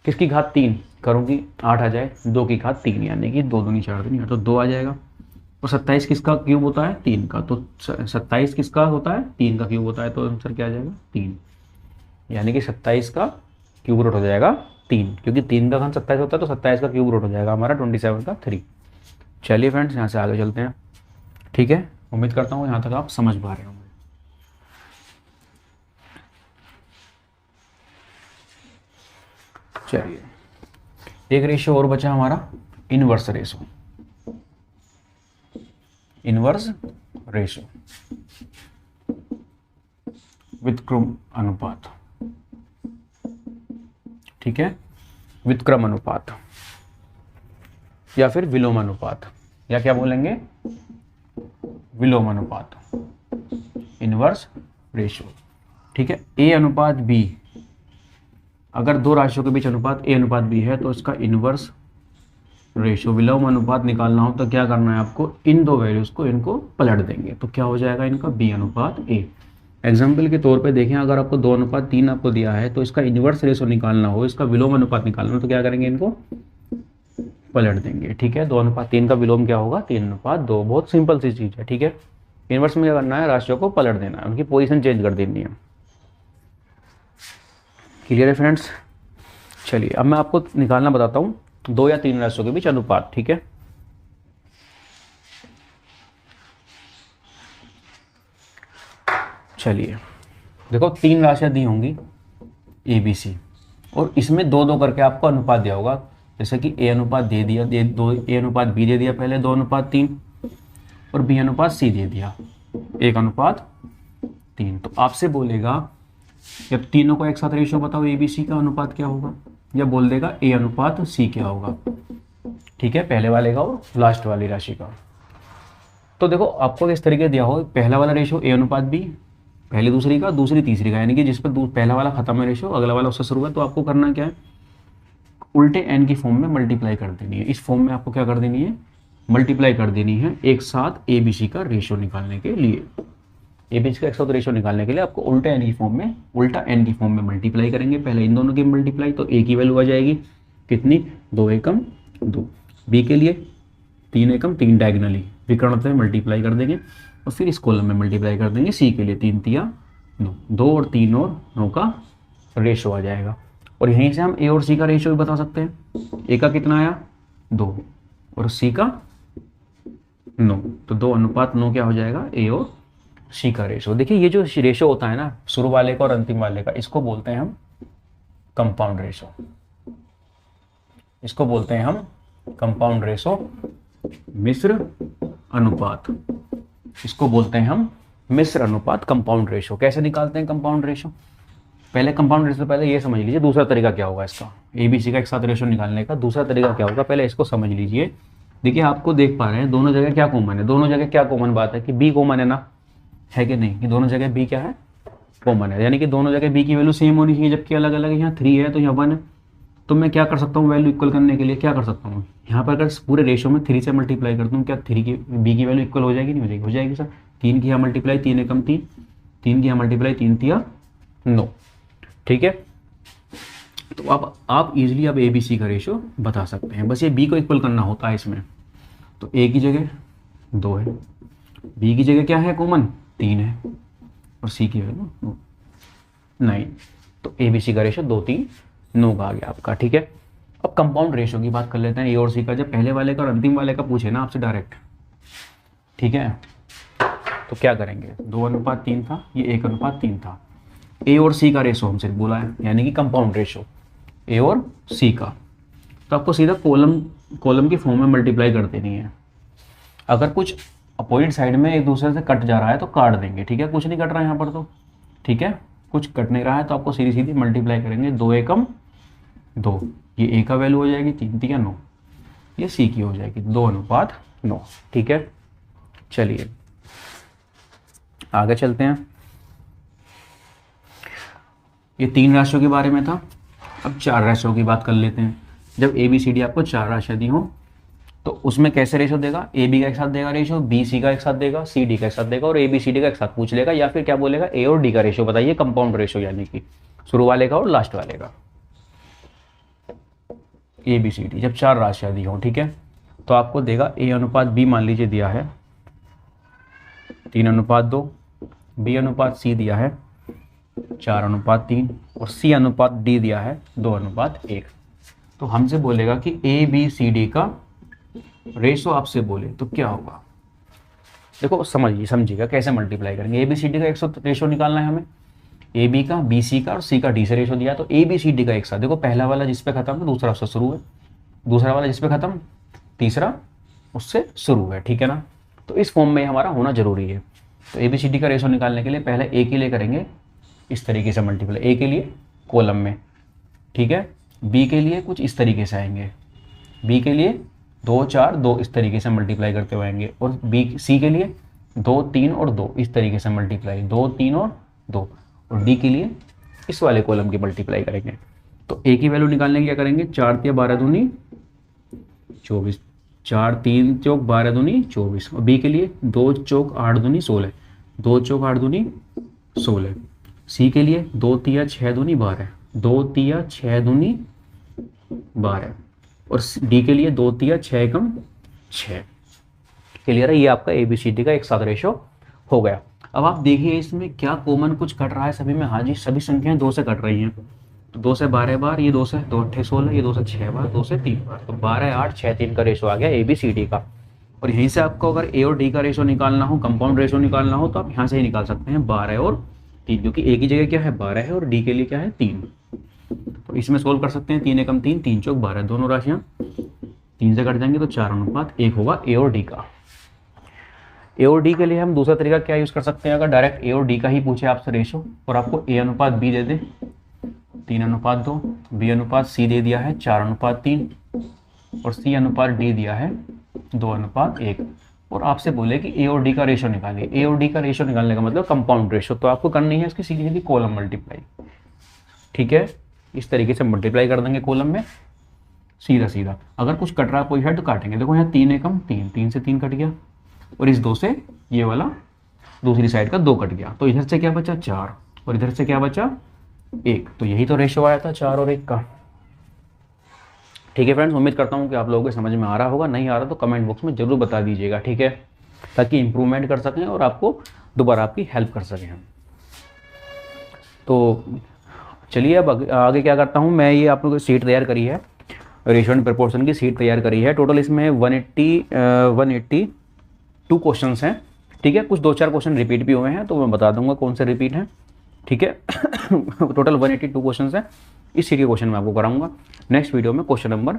किसकी घात 3 करूँगी, 8 आ जाए, 2 की घात 3, यानी कि 2 दूनी 4 दूनी 8, तो 2 आ जाएगा। और 27 किसका क्यूब होता है, 3 का। तो 27 किसका होता है, 3 का क्यूब होता है, तो आंसर क्या आ जाएगा 3, यानी कि 27 का क्यूब रूट हो जाएगा 3, क्योंकि 3 का घन 27 होता है तो 27 का क्यूब रूट हो जाएगा हमारा 27 का 3। चलिए फ्रेंड्स यहाँ से आगे चलते हैं। ठीक है, उम्मीद करता हूँ यहाँ तक आप समझ पा रहे होंगे। चलिए एक रेशियो और बचा हमारा, इनवर्स रेशियो। इनवर्स रेशियो व्युत्क्रम अनुपात, ठीक है, व्युत्क्रम अनुपात या फिर विलोम अनुपात, या क्या बोलेंगे, विलोम अनुपात, इनवर्स रेशियो। ठीक है, ए अनुपात बी, अगर दो राशियों के बीच अनुपात ए अनुपात बी है तो इसका इनवर्स रेशियो विलोम अनुपात निकालना हो तो क्या करना है आपको, इन दो वैल्यूज को इनको पलट देंगे तो क्या हो जाएगा इनका, बी अनुपात ए। एग्जाम्पल के तौर पे देखें, अगर आपको 2:3 आपको दिया है तो इसका इनवर्स रेशियो निकालना हो, इसका विलोम अनुपात निकालना हो तो क्या करेंगे, इनको पलट देंगे। ठीक है, 2:3 का विलोम क्या होगा, 3:2। बहुत सिंपल सी चीज़ है। ठीक है, इनवर्स में क्या करना है, राशियों को पलट देना है, उनकी पोजीशन चेंज कर देनी है। क्लियर है फ्रेंड्स। चलिए अब मैं आपको निकालना बताता हूँ 2 या 3 राशियों के बीच अनुपात। ठीक है, चलिए देखो 3 राशियां दी होंगी ए बी सी, और इसमें 2-2 करके आपको अनुपात दिया होगा, जैसे कि ए अनुपात दे दिया, ए अनुपात बी दे दिया पहले 2:3, और बी अनुपात सी दे दिया 1:3। तो आपसे बोलेगा जब तीनों को एक साथ रेशियो बताओ ए बी सी का अनुपात क्या होगा, या बोल देगा ए अनुपात सी क्या होगा। ठीक है, पहले वाले का और लास्ट वाली राशि का। तो देखो आपको इस तरीके दिया हो, पहला वाला रेशियो ए अनुपात बी, पहली दूसरी का, दूसरी तीसरी का, यानी कि जिस पर पहला वाला खत्म है रेशियो, अगला वाला उससे शुरू है, तो आपको करना क्या है, उल्टे एन की फॉर्म में मल्टीप्लाई कर देनी है। इस फॉर्म में आपको क्या कर देनी है, मल्टीप्लाई कर देनी है एक साथ ए बी सी का रेशियो निकालने के लिए। ए बी सी का एक साथ रेशियो निकालने के लिए आपको उल्टा एन की फॉर्म में, उल्टा एन की फॉर्म में मल्टीप्लाई करेंगे। पहले इन दोनों की मल्टीप्लाई, तो ए की वैल्यू आ जाएगी कितनी, 2 एकम 2। बी के लिए 3 एकम 3 डायगनली विकर्ण से मल्टीप्लाई कर देंगे, और फिर इस कॉलम में मल्टीप्लाई कर देंगे। सी के लिए 3 तिया 9, 2 और 3 और 9 का रेशो आ जाएगा। और यहीं से हम ए और सी का रेशो भी बता सकते हैं। ए का कितना आया 2 और सी का 9, तो 2:9 क्या हो जाएगा, ए और सी का रेशो। देखिए ये जो रेशो होता है ना, शुरू वाले का और अंतिम वाले का, इसको बोलते हैं हम कंपाउंड रेशो। इसको बोलते हैं हम कंपाउंड रेशो, मिश्र अनुपात। इसको बोलते हैं हम मिश्र अनुपात, कंपाउंड रेशो। कैसे निकालते हैं कंपाउंड रेशो, पहले कंपाउंड रेशो पहले ये समझ लीजिए, दूसरा तरीका क्या होगा इसका, ए बी सी का एक साथ रेशो निकालने का दूसरा तरीका क्या होगा, पहले इसको समझ लीजिए। देखिए आपको देख पा रहे हैं दोनों जगह क्या कॉमन है, दोनों जगह क्या कॉमन बात है कि बी कॉमन है ना, है कि नहीं, कि दोनों जगह बी क्या है, कॉमन है, यानी कि दोनों जगह बी की वैल्यू सेम होनी चाहिए, जबकि अलग अलग है। यहाँ 3 है तो यहाँ 1 है, तो मैं क्या कर सकता हूँ, वैल्यू इक्वल करने के लिए क्या कर सकता हूँ, यहाँ पर अगर पूरे रेशो में 3 से मल्टीप्लाई करता हूँ, क्या 3 की बी की वैल्यू इक्वल हो जाएगी, नहीं हो जाएगी, हो जाएगी सर। 3 की यहाँ मल्टीप्लाई 3 एकम 3, 3 की यहाँ मल्टीप्लाई 3 तिया 9। ठीक है, तो अब आप इजीली अब ए बी सी का रेशो बता सकते हैं, बस ये बी को इक्वल करना होता है इसमें। तो ए की जगह 2 है, बी की जगह क्या है कॉमन 3 है, और सी की वैल्यू 9, तो ए बी सी का रेशो 2 3 9 का आ गया आपका। ठीक है, अब कंपाउंड रेशो की बात कर लेते हैं, ए और सी का। जब पहले वाले का और अंतिम वाले का पूछे ना आपसे डायरेक्ट, ठीक है, तो क्या करेंगे, 2:3 था, ये 1:3 था। ए और सी का रेशो हमसे बोला है, यानी कि कंपाउंड रेशो ए और सी का, तो आपको सीधा कॉलम की फॉर्म में मल्टीप्लाई कर देनी है। अगर कुछ अपोजिट साइड में एक दूसरे से कट जा रहा है तो काट देंगे। ठीक है, कुछ नहीं कट रहा है यहाँ पर तो, ठीक है, कुछ कट नहीं रहा है तो आपको सीधी सीधी मल्टीप्लाई करेंगे। 2 एकम 2, ये ए का वैल्यू हो जाएगी 3 तिया 9, ये सी की हो जाएगी 2:9। ठीक है, चलिए आगे चलते हैं। ये 3 राशियों के बारे में था, अब 4 राशियों की बात कर लेते हैं। जब ए बी सी डी आपको 4 राशियाँ दी हो तो उसमें कैसे रेशो देगा, ए बी का एक साथ देगा रेशो, बी सी का एक साथ देगा, सी डी का एक साथ देगा, और ए बी सी डी का एक साथ पूछ लेगा, या फिर क्या बोलेगा, ए और डी का रेशो बताइए, कंपाउंड रेशो, यानी कि शुरू वाले का और लास्ट वाले का। ए बी सी डी जब 4 राशियाँ दी हो, ठीक है, तो आपको देगा ए अनुपात बी मान लीजिए दिया है 3:2, बी अनुपात सी दिया है 4:3 और सी अनुपात डी दिया है 2:1। तो हमसे बोलेगा कि ए बी सी डी का रेशो आपसे बोले तो क्या होगा। देखो समझिएगा कैसे मल्टीप्लाई करेंगे। ए बी सी डी का 100 रेशो निकालना है हमें, ए बी का, बी सी का और सी का डी से रेशो दिया। तो ए बी सी डी का एक साथ, देखो पहला वाला जिस पे खत्म है दूसरा उससे शुरू है, दूसरा वाला जिस पे खत्म तीसरा उससे शुरू है, ठीक है ना। तो इस फॉर्म में हमारा होना जरूरी है। तो ए बी सी डी का रेशो निकालने के लिए पहले ए के लिए करेंगे इस तरीके से मल्टीप्लाई, ए के लिए कॉलम में, ठीक है। बी के लिए कुछ इस तरीके से आएंगे, बी के लिए 2 4 2 इस तरीके से मल्टीप्लाई करते हुए आएंगे, और बी सी के लिए 2 3 और 2 इस तरीके से मल्टीप्लाई, 2 3 और 2, और डी के लिए इस वाले कॉलम की मल्टीप्लाई करेंगे। तो ए की वैल्यू निकालने की क्या करेंगे, 4 3 12 दूनी 24, 4 3 चौक 12 दूनी 24, और बी के लिए 2 चौक 8 दूनी 16, 2 चौक 8 दूनी 16। सी के लिए 2 3 6 दूनी 12, 2 3 6 दूनी 12, और डी के लिए 2 3 6 कम 6। क्लियर है, ये आपका ए बी सी डी का एक साथ रेशो हो गया। अब आप देखिए इसमें क्या कॉमन कुछ कट रहा है सभी में। हाँ जी, सभी संख्याएं 2 से कट रही हैं। तो 2 से 12 बार, ये 2 से 2 8 16, ये 2 से 6 बार, 2 से 3 बार, तो 12 8 6 3 का रेशो आ गया ए बी सी डी का। और यहीं से आपको अगर ए और डी का रेशो निकालना हो, कंपाउंड रेशो निकालना हो, तो आप यहाँ से ही निकाल सकते हैं 12 और 3, क्योंकि ए की जगह क्या है 12 है और डी के लिए क्या है 3। तो इसमें सोल्व कर सकते हैं, 3 एकम 3, 3 चौक 12, दोनों राशियाँ 3 से कट जाएंगे तो 4:1 होगा ए और डी का। ए और डी के लिए हम दूसरा तरीका क्या यूज़ कर सकते हैं, अगर डायरेक्ट ए और डी का ही पूछे आपसे रेशो और आपको ए अनुपात बी दे दे 3:2, बी अनुपात सी दे दिया है 4:3 और सी अनुपात डी दिया है 2:1, और आपसे बोले कि ए और डी का रेशो निकालिए। ए और डी का रेशो निकालने का मतलब कंपाउंड रेशो, तो आपको करनी है इसकी सीधी सीधी कॉलम मल्टीप्लाई, ठीक है। इस तरीके से मल्टीप्लाई कर देंगे कॉलम में सीधा सीधा। अगर कुछ कट रहा कोई है तो काटेंगे। देखो यहाँ 3 एकम 3, 3 से 3 कट गया, और इस 2 से ये वाला दूसरी साइड का 2 कट गया, तो इधर से क्या बचा 4 और इधर से क्या बचा 1। तो यही तो रेशो आया था 4 और 1 का। ठीक है फ्रेंड्स, उम्मीद करता हूँ कि आप लोगों को समझ में आ रहा होगा। नहीं आ रहा तो कमेंट बॉक्स में जरूर बता दीजिएगा, ठीक है, ताकि इंप्रूवमेंट कर सकें और आपको दोबारा आपकी हेल्प कर सकें हम। तो चलिए अब आगे क्या करता हूँ मैं, ये आप लोगों की सीट तैयार करी है, रेशियो एंड प्रपोर्शन की सीट तैयार करी है। टोटल इसमें 182 क्वेश्चंस हैं, ठीक है। कुछ 2-4 क्वेश्चन रिपीट भी हुए हैं, तो मैं बता दूंगा कौन से रिपीट हैं, ठीक है। टोटल 182 क्वेश्चंस हैं। इस सीट के क्वेश्चन मैं आपको कराऊंगा। नेक्स्ट वीडियो में क्वेश्चन नंबर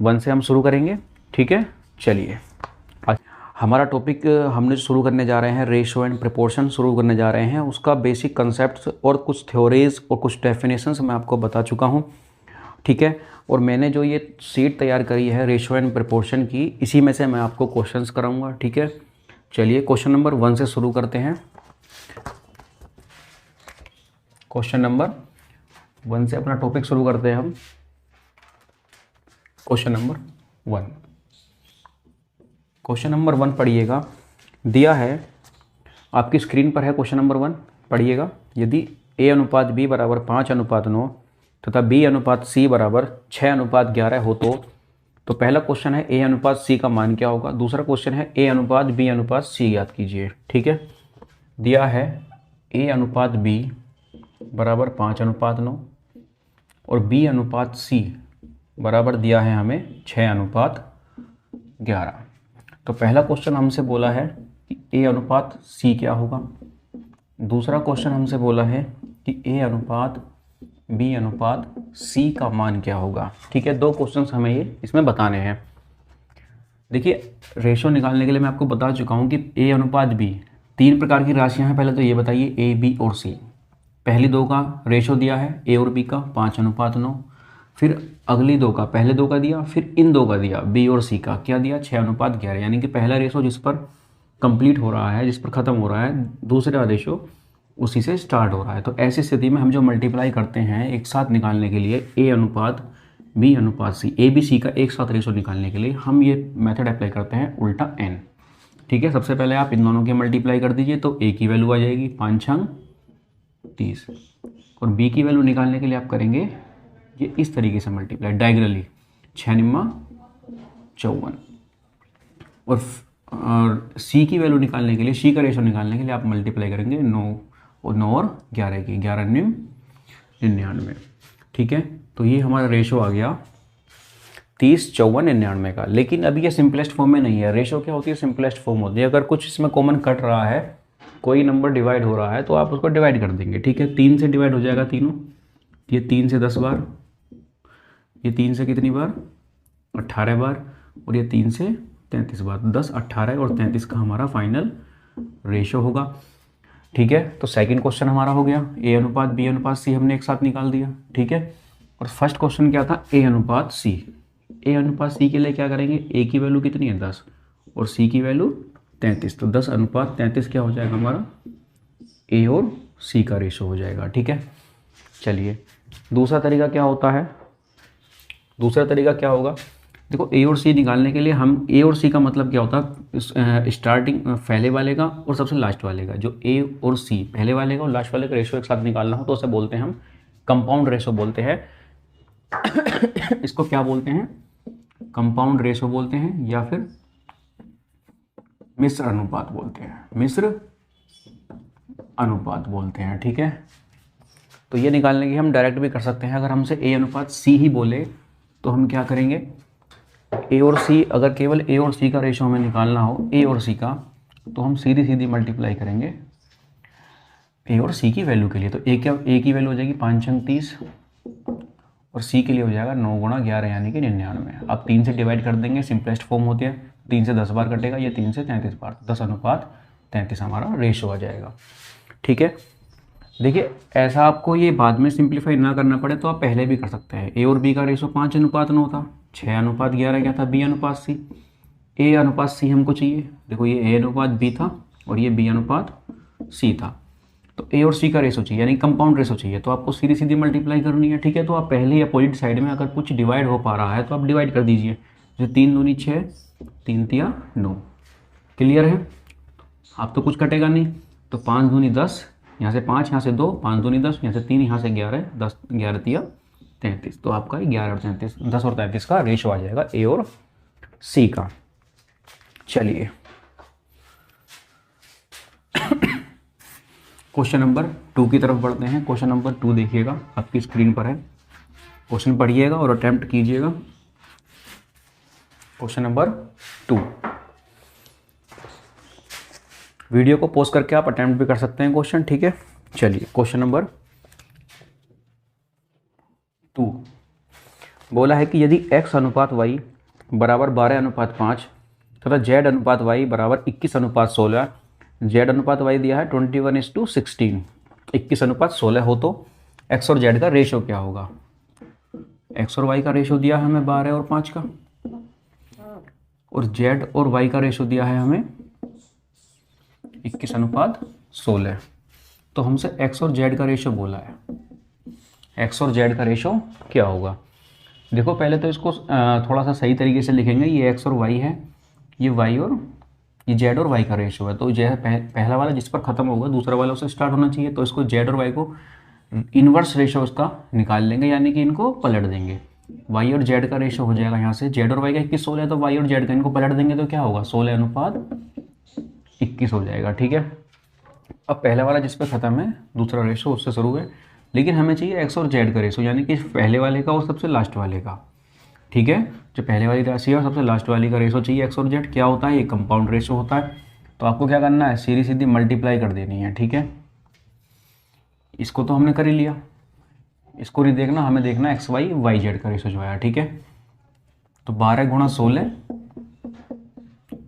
1 से हम शुरू करेंगे, ठीक है। चलिए हमारा टॉपिक हमने शुरू करने जा रहे हैं, रेशियो एंड प्रपोर्शन शुरू करने जा रहे हैं। उसका बेसिक कंसेप्ट और कुछ थ्योरीज और कुछ डेफिनेशंस मैं आपको बता चुका हूँ, ठीक है। और मैंने जो ये सीट तैयार करी है रेशियो एंड प्रपोर्शन की, इसी में से मैं आपको क्वेश्चंस कराऊंगा, ठीक है। चलिए क्वेश्चन नंबर 1 से शुरू करते हैं। क्वेश्चन नंबर 1 से अपना टॉपिक शुरू करते हैं हम। क्वेश्चन नंबर 1, क्वेश्चन नंबर 1 पढ़िएगा, दिया है आपकी स्क्रीन पर है। क्वेश्चन नंबर 1 पढ़िएगा। यदि a अनुपात b बराबर 5:9 तथा b अनुपात c बराबर 6:11 हो तो पहला क्वेश्चन है a अनुपात c का मान क्या होगा। दूसरा क्वेश्चन है a अनुपात b अनुपात c याद कीजिए, ठीक है। दिया है a अनुपात b बराबर 5:9 और b अनुपात c बराबर दिया है हमें 6:11। तो पहला क्वेश्चन हमसे बोला है कि a अनुपात c क्या होगा। दूसरा क्वेश्चन हमसे बोला है कि a अनुपात b अनुपात c का मान क्या होगा, ठीक है। 2 क्वेश्चंस हमें ये इसमें बताने हैं। देखिए रेशो निकालने के लिए मैं आपको बता चुका हूँ कि a अनुपात b 3 प्रकार की राशियाँ हैं। पहले तो ये बताइए a, b और c। पहली 2 का रेशो दिया है a और b का 5:9, फिर अगली 2 का, पहले 2 का दिया, फिर इन 2 का दिया b और c का क्या दिया 6:11, यानी कि पहला रेशो जिस पर कंप्लीट हो रहा है, जिस पर ख़त्म हो रहा है, दूसरा रेशो उसी से स्टार्ट हो रहा है। तो ऐसी स्थिति में हम जो मल्टीप्लाई करते हैं एक साथ निकालने के लिए a अनुपात b अनुपात c, a b c का एक साथ रेशो निकालने के लिए हम ये मेथड अप्लाई करते हैं उल्टा n, ठीक है। सबसे पहले आप इन दोनों की मल्टीप्लाई कर दीजिए तो a की वैल्यू आ जाएगी 5 छंग 30, और b की वैल्यू निकालने के लिए आप करेंगे ये इस तरीके से मल्टीप्लाई डायगोनली 6 निम्मा 54, और c की वैल्यू निकालने के लिए, c का रेशो निकालने के लिए आप मल्टीप्लाई करेंगे 9 और 9 और 11 की, 11 99, ठीक है। तो ये हमारा रेशो आ गया 30 54 99 का। लेकिन अभी ये सिंपलेस्ट फॉर्म में नहीं है। रेशो क्या होती है, सिंपलेस्ट फॉर्म होती है। अगर कुछ इसमें कॉमन कट रहा है, कोई नंबर डिवाइड हो रहा है, तो आप उसको डिवाइड कर देंगे, ठीक है। 3 से डिवाइड हो जाएगा तीनों, ये 3 से 10 बार, ये 3 से कितनी बार, 18 बार, और ये 3 से 33 बार। 10 18 और 33 का हमारा फाइनल रेशो होगा, ठीक है। तो सेकंड क्वेश्चन हमारा हो गया, ए अनुपात बी अनुपात सी हमने एक साथ निकाल दिया, ठीक है। और फर्स्ट क्वेश्चन क्या था, ए अनुपात सी। ए अनुपात सी के लिए क्या करेंगे, ए की वैल्यू कितनी है 10 और सी की वैल्यू 33, तो 10 अनुपात 33 क्या हो जाएगा हमारा, ए और सी का रेशो हो जाएगा, ठीक है। चलिए दूसरा तरीका क्या होता है, दूसरा तरीका क्या होगा, देखो ए और सी निकालने के लिए हम, ए और सी का मतलब क्या होता है, स्टार्टिंग पहले वाले का और सबसे लास्ट वाले का, जो ए और सी पहले वाले का और लास्ट वाले का रेशो एक साथ निकालना हो तो उसे बोलते हैं हम कंपाउंड रेशो बोलते हैं। इसको क्या बोलते हैं, कंपाउंड रेशो बोलते हैं, या फिर मिश्र अनुपात बोलते हैं, मिश्र अनुपात बोलते हैं, ठीक है। तो ये निकालने की हम डायरेक्ट भी कर सकते हैं। अगर हमसे ए अनुपात सी ही बोले तो हम क्या करेंगे, ए और सी, अगर केवल ए और सी का रेशो हमें निकालना हो, ए और सी का, तो हम सीधी सीधी मल्टीप्लाई करेंगे ए और सी की वैल्यू के लिए। तो ए की वैल्यू हो जाएगी 5 छंग 30 और सी के लिए हो जाएगा 9 गुणा 11 यानी कि 99। अब 3 से डिवाइड कर देंगे, सिंपलेस्ट फॉर्म होती है, 3 से 10 बार कटेगा, ये 3 से 33 बार, 10 अनुपात 33 हमारा रेशो आ जाएगा, ठीक है। देखिए ऐसा आपको ये बाद में सिंप्लीफाई ना करना पड़े तो आप पहले भी कर सकते हैं। ए और बी का रेशो 5 अनुपात 9 था, 6 अनुपात 11 क्या था, बी अनुपात सी। ए अनुपात सी हमको चाहिए, देखो ये ए अनुपात बी था और ये बी अनुपात सी था, तो ए और सी का रेशो चाहिए यानी कंपाउंड रेशो चाहिए, तो आपको सीधी सीधी मल्टीप्लाई करनी है, ठीक है। तो आप पहले ही अपोजिट साइड में अगर कुछ डिवाइड हो पा रहा है तो आप डिवाइड कर दीजिए, जैसे 3 दूनी 6, 3 तिया 9, क्लियर है। आप तो कुछ कटेगा नहीं, तो 5 दूनी 10, यहाँ से 5, यहाँ से 2, 5 दूनी 10, यहाँ से 3, यहाँ से 11, 10 11 तिया 33, तो आपका 11 और 33, 10 और 33 का रेशो आ जाएगा ए और सी का। चलिए क्वेश्चन नंबर 2 की तरफ बढ़ते हैं। क्वेश्चन नंबर 2 देखिएगा, आपकी स्क्रीन पर है, क्वेश्चन पढ़िएगा और अटेम्प्ट कीजिएगा। क्वेश्चन नंबर 2, वीडियो को पॉज करके आप अटेम्प्ट भी कर सकते हैं क्वेश्चन, ठीक है। चलिए क्वेश्चन नंबर 2 बोला है कि यदि x अनुपात y बराबर 12 अनुपात 5 तथा z अनुपात y बराबर 21 अनुपात 16, z अनुपात y दिया है 21:16, 21 अनुपात 16 हो तो x और z का रेशो क्या होगा। x और y का रेशो दिया है हमें 12 और 5 का, और z और y का रेशो दिया है हमें 21 अनुपात 16, तो हमसे x और z का रेशो बोला है, x और z का रेशो क्या होगा। देखो पहले तो इसको थोड़ा सा सही तरीके से लिखेंगे, ये x और y है, ये y और ये z और y का रेशो है, तो z पहला वाला जिस पर ख़त्म होगा दूसरा वाला उससे स्टार्ट होना चाहिए, तो इसको z और y को इन्वर्स रेशो उसका निकाल लेंगे, यानी कि इनको पलट देंगे। y और z का रेशो हो जाएगा यहाँ से, z और y का 21 16 है, तो y और z का इनको पलट देंगे तो क्या होगा 16 अनुपात 21 हो जाएगा, ठीक है। अब पहला वाला जिस पर ख़त्म है दूसरा रेशो उससे शुरू है, लेकिन हमें चाहिए x और z का रेशो, यानी कि पहले वाले का और सबसे लास्ट वाले का, ठीक है। जो पहले वाली राशि है और सबसे लास्ट वाली का रेशो चाहिए x और z, क्या होता है ये कंपाउंड रेशो होता है। तो आपको क्या करना है, सीधी सीधी मल्टीप्लाई कर देनी है, ठीक है। इसको तो हमने कर ही लिया, इसको नहीं देखना, हमें देखना x y y z का रेशो जो आया, ठीक है। तो 12 गुणा 16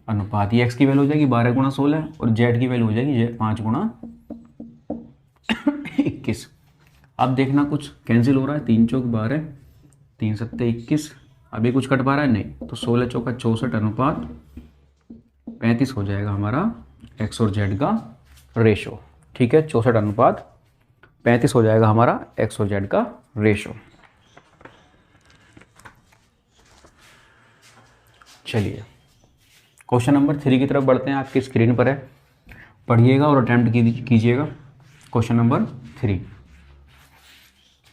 अनुपात, ये x की वैल्यू हो जाएगी 12 गुणा 16 और z की वैल्यू हो जाएगी 5 गुणा 21। अब देखना कुछ कैंसिल हो रहा है, 3 चौक 12, 3 सत्ते 21, अभी कुछ कट पा रहा है नहीं, तो 16 चौका 64 अनुपात 35 हो जाएगा हमारा x और z का रेशो, ठीक है। 64 अनुपात 35 हो जाएगा हमारा x और z का रेशो। चलिए क्वेश्चन नंबर 3 की तरफ बढ़ते हैं, आपकी स्क्रीन पर है, पढ़िएगा और अटेम्प्ट कीजिएगा। क्वेश्चन नंबर 3,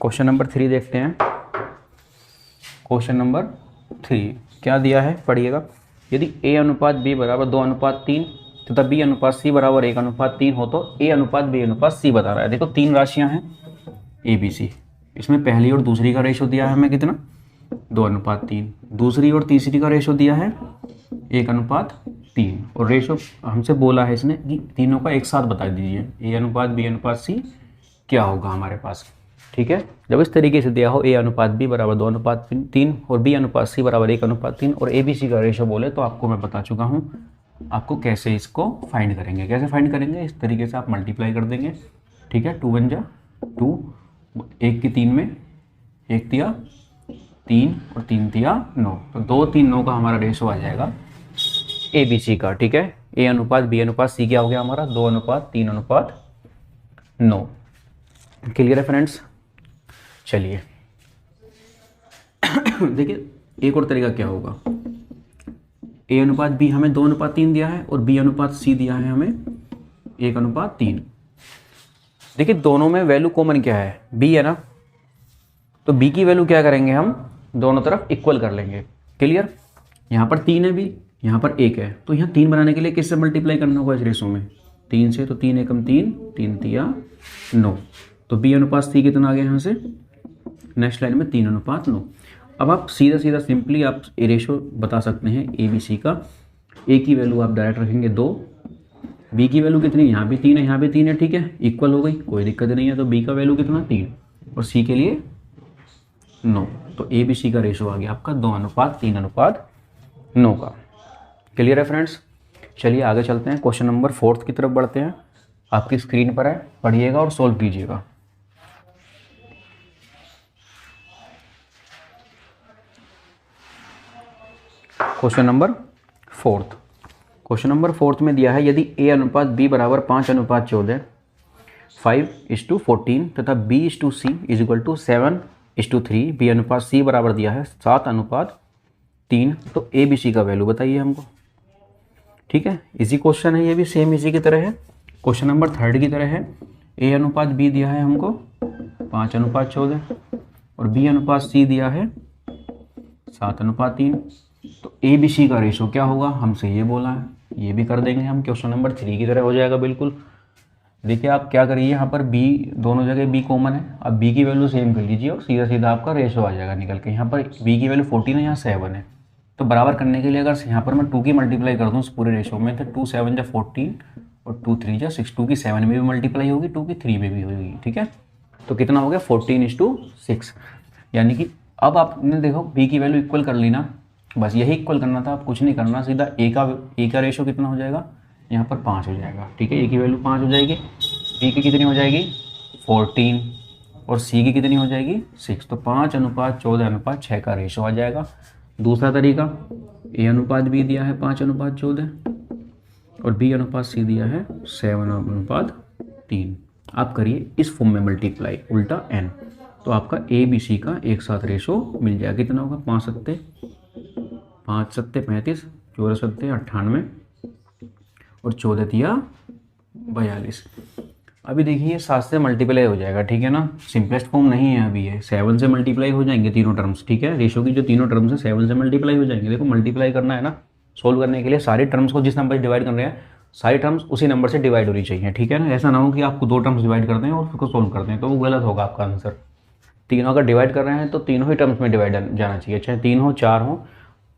क्वेश्चन नंबर 3 देखते हैं। क्वेश्चन नंबर 3 क्या दिया है, पढ़िएगा। यदि a अनुपात b बराबर 2 अनुपात 3 तथा बी अनुपात सी बराबर 1:3 हो तो ए अनुपात बी अनुपात सी बता रहा है। देखो 3 राशियां हैं ए बी सी, इसमें पहली और दूसरी का रेशो दिया है हमें कितना 2:3, दूसरी और तीसरी का रेशो दिया है 1:3 और रेशो हमसे बोला है इसने कि तीनों का एक साथ बता दीजिए ए अनुपात बी अनुपात सी क्या होगा हमारे पास। ठीक है, जब इस तरीके से दिया हो ए अनुपात बी बराबर 2:3 और बी अनुपात सी बराबर 1:3 और ए बी सी का रेशो बोले तो आपको मैं बता चुका हूँ आपको कैसे इसको फाइंड करेंगे। कैसे फाइंड करेंगे, इस तरीके से आप मल्टीप्लाई कर देंगे। ठीक है, 2 1 जा 2, 1 की 3 में 1 तिया 3 और 3 तिया 9, तो 2 3 9 का हमारा रेशो आ जाएगा ए बी सी का। ठीक है, ए अनुपात बी अनुपात सी क्या हो गया हमारा 2:3:9। क्लियर है फ्रेंड्स। चलिए देखिए एक और तरीका क्या होगा, ए अनुपात बी हमें 2:3 दिया है और बी अनुपात सी दिया है हमें 1:3। देखिए दोनों में वैल्यू कॉमन क्या है, बी है ना, तो बी की वैल्यू क्या करेंगे हम दोनों तरफ इक्वल कर लेंगे। क्लियर, यहाँ पर 3 है बी, यहाँ पर 1 है, तो यहाँ 3 बनाने के लिए किससे मल्टीप्लाई करना होगा इस रेशो में 3 से, तो 3 एकम 3 3 तिया 9, तो बी अनुपात सी कितना आ गया यहाँ से नेक्स्ट लाइन में 3:9। अब आप सीधा सीधा सिंपली आप रेशो बता सकते हैं ए बी सी का। ए की वैल्यू आप डायरेक्ट रखेंगे 2, बी की वैल्यू कितनी यहाँ भी 3 है यहाँ भी 3 है। ठीक है, इक्वल हो गई, कोई दिक्कत नहीं है, तो बी का वैल्यू कितना 3 और सी के लिए 9, तो ए बी सी का रेशो आ गया आपका 2:3:9 का। क्लियर है फ्रेंड्स। चलिए आगे चलते हैं, क्वेश्चन नंबर 4 की तरफ बढ़ते हैं। आपकी स्क्रीन पर है, पढ़िएगा और सॉल्व कीजिएगा। क्वेश्चन नंबर 4, क्वेश्चन नंबर 4 में दिया है यदि ए अनुपात बी बराबर 5:14 5:14 तथा B/C = 7:3, बी अनुपात सी बराबर दिया है 7:3, तो ए बी सी का वैल्यू बताइए हमको। ठीक है, इसी क्वेश्चन है, ये भी सेम इसी की तरह है, क्वेश्चन नंबर 3 की तरह है। ए अनुपात बी दिया है हमको 5:14 और बी अनुपात सी दिया है 7:3, तो ए बी सी का रेशो क्या होगा हमसे ये बोला है, ये भी कर देंगे हम, क्वेश्चन नंबर 3 की तरह हो जाएगा बिल्कुल। देखिए आप क्या करिए, यहाँ पर बी दोनों जगह बी कॉमन है, अब बी की वैल्यू सेम कर लीजिए और सीधा सीधा आपका रेशो आ जाएगा निकल के। यहाँ पर बी की वैल्यू 14 है, यहाँ 7 है, तो बराबर करने के लिए अगर यहाँ पर मैं 2 की मल्टीप्लाई कर दूँ इस पूरे रेशो में, तो 2 7 जा 14 और 2 3 जा 6, 2 की 7 में भी मल्टीप्लाई होगी, 2 की 3 में भी होगी। ठीक है, तो कितना हो गया 14:6, यानी कि अब आपने देखो बी की वैल्यू इक्वल कर ली ना, बस यही इक्वल करना था, आप कुछ नहीं करना, सीधा ए का रेशो कितना हो जाएगा यहाँ पर 5 हो जाएगा। ठीक है, ए की वैल्यू 5 हो जाएगी, बी की कितनी हो जाएगी 14 और सी की कितनी हो जाएगी 6, तो 5:14:6 का रेशो आ जाएगा। दूसरा तरीका, ए अनुपात बी दिया है 5:14 और बी अनुपात सी दिया है 7:3, आप करिए इस फॉर्म में मल्टीप्लाई उल्टा n, तो आपका ए बी सी का एक साथ रेशो मिल जाएगा। कितना होगा 5 7 35, 14 7 98 और 14 तिया 42। अभी देखिए 7 से मल्टीप्लाई हो जाएगा। ठीक है ना, सिंपलेस्ट फॉर्म नहीं है अभी, ये 7 से मल्टीप्लाई हो जाएंगे तीनों टर्म्स। ठीक है, रेशो की जो तीनों टर्म्स है 7 से मल्टीप्लाई हो जाएंगे। देखो मल्टीप्लाई करना है ना, सोल्व करने के लिए सारे टर्म्स को जिस नंबर से डिवाइड कर रहे हैं सारी टर्म्स उसी नंबर से डिवाइड होनी चाहिए। ठीक है ना, ऐसा ना हो कि आपको 2 टर्म्स डिवाइड करते हैं और उसको सोल्व करते हैं, तो वो गलत होगा आपका आंसर। तीनों अगर डिवाइड कर रहे हैं तो तीनों ही टर्म्स में डिवाइड जाना चाहिए, चाहे 3 हो 4 हो,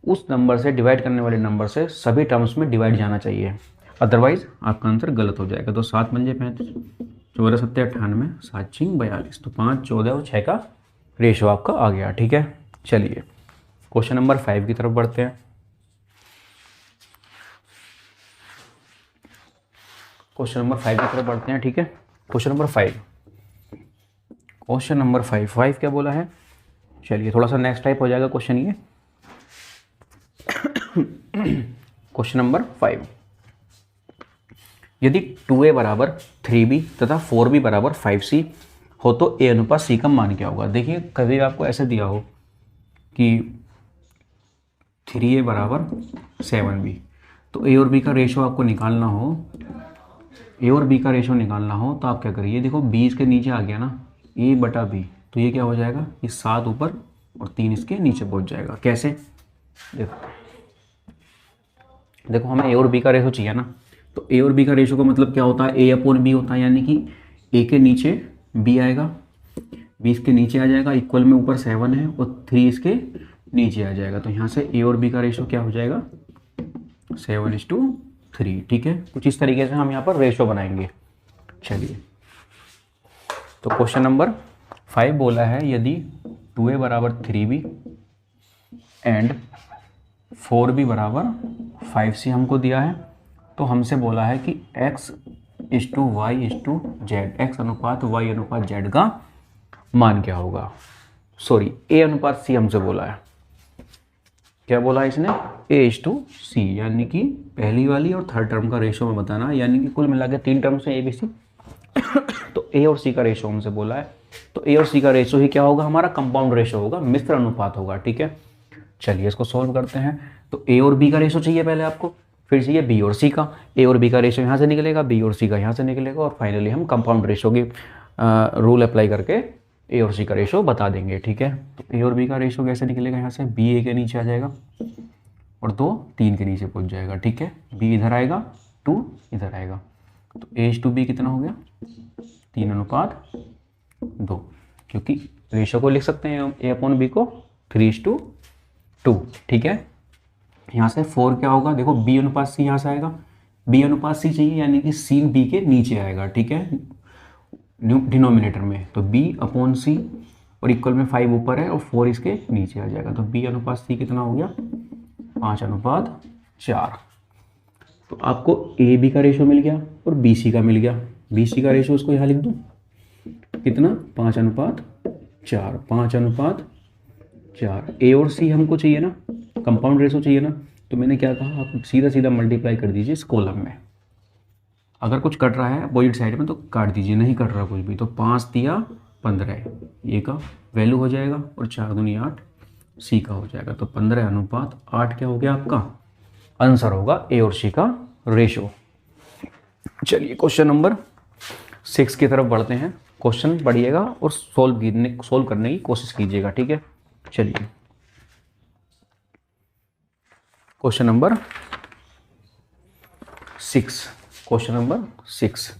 उस नंबर से डिवाइड करने वाले नंबर से सभी टर्म्स में डिवाइड जाना चाहिए, अदरवाइज आपका आंसर गलत हो जाएगा। तो 7 पंजे 35, 14 7 98, 7 6 42, तो 5 14 और 6 का रेशो आपका आ गया। ठीक है, चलिए क्वेश्चन नंबर 5 की तरफ बढ़ते हैं। क्वेश्चन नंबर 5 की तरफ बढ़ते हैं। ठीक है, क्वेश्चन नंबर 5 क्या बोला है, चलिए थोड़ा सा नेक्स्ट टाइप हो जाएगा क्वेश्चन ये। क्वेश्चन नंबर 5, यदि 2a बराबर 3b तथा 4b बराबर 5c हो तो a अनुपात c का मान क्या होगा। देखिए कभी आपको ऐसे दिया हो कि 3a बराबर 7b, तो a और b का रेशो आपको निकालना हो, a और b का रेशो निकालना हो तो आप क्या करिए, देखो b इसके नीचे आ गया ना, a/b, तो ये क्या हो जाएगा, ये 7 ऊपर और 3 इसके नीचे पहुंच जाएगा। कैसे, देखो हमें a और b का रेशो चाहिए ना, तो ए और बी का रेशो का मतलब क्या होता है, ए अपॉन बी होता है, यानी कि ए के नीचे बी आएगा, बी इसके नीचे आ जाएगा, इक्वल में ऊपर 7 है और 3 इसके नीचे आ जाएगा। तो यहाँ से ए और बी का रेशो क्या हो जाएगा, 7:3। ठीक है, कुछ इस तरीके से हम यहाँ पर रेशो बनाएंगे। चलिए, तो क्वेश्चन नंबर 5 बोला है यदि 2a बराबर 3b एंड 4b बराबर 5c हमको दिया है, तो हमसे बोला है कि x:y:z, x अनुपात y अनुपात z का मान क्या होगा। सॉरी, a अनुपात c हमसे बोला है। क्या बोला है इसने, a:c, यानी कि पहली वाली और थर्ड टर्म का रेशो में बताना, यानी कि कुल मिला के 3 टर्म्स हैं a b c। तो a और c का रेशो हमसे बोला है, तो a और c का रेशो ही क्या होगा, हमारा कंपाउंड रेशो होगा, मिश्र अनुपात होगा। ठीक है, चलिए इसको सॉल्व करते हैं। तो a और b का रेशो चाहिए पहले आपको, फिर चाहिए b और c का। a और b का रेशो यहाँ से निकलेगा, b और c का यहाँ से निकलेगा, और फाइनली हम कंपाउंड रेशो की रूल अप्लाई करके a और c का रेशो बता देंगे। ठीक है, तो a और b का रेशो कैसे निकलेगा, यहाँ से b a के नीचे आ जाएगा और 2 3 के नीचे पहुँच जाएगा। ठीक है, b इधर आएगा, 2 इधर आएगा, तो a:b कितना हो गया, 3:2, क्योंकि रेशो को लिख सकते हैं a अपॉन b को 3:2। ठीक है, यहाँ से 4 क्या होगा, देखो b अनुपात c यहाँ से आएगा, b अनुपात c चाहिए, यानी कि c b के नीचे आएगा। ठीक है, डिनोमिनेटर में, तो b अपॉन c और इक्वल में 5 ऊपर है और 4 इसके नीचे आ जाएगा, तो b अनुपात c कितना हो गया, 5:4। तो आपको ए बी का रेशो मिल गया और बी सी का मिल गया। बी सी का रेशो इसको यहाँ लिख दूँ, कितना, 5:4, 5:4। ए और सी हमको चाहिए ना, कंपाउंड रेशो चाहिए ना, तो मैंने क्या कहा, आप सीधा सीधा मल्टीप्लाई कर दीजिए इस कॉलम में। अगर कुछ कट रहा है अपोजिट साइड में तो काट दीजिए, नहीं कट रहा कुछ भी तो 5 तिया 15 ये का वैल्यू हो जाएगा और 4 दूनी 8 सी का हो जाएगा। तो 15:8 क्या हो गया, आपका आंसर होगा ए और सी का रेशो। चलिए क्वेश्चन नंबर 6 की तरफ बढ़ते हैं। क्वेश्चन पढ़िएगा और सोल्व करने की कोशिश कीजिएगा। ठीक है, चलिए question number 6। Question number 6,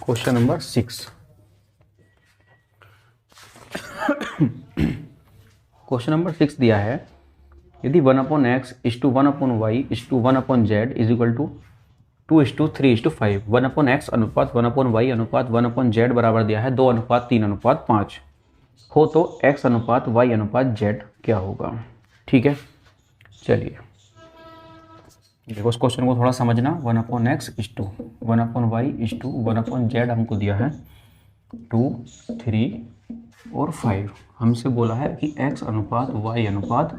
question number 6। Question number 6 दिया है, यदि 1/x = 1/y = 1/z = 2:3:5, 1/x अनुपात 1/y अनुपात 1/z बराबर दिया है 2:3:5 हो, तो x अनुपात y अनुपात z क्या होगा। ठीक है, चलिए देखो इस क्वेश्चन को थोड़ा समझना। 1/x = 1/y = 1/z हमको दिया है 2, 3 और 5। हमसे बोला है कि x अनुपात y अनुपात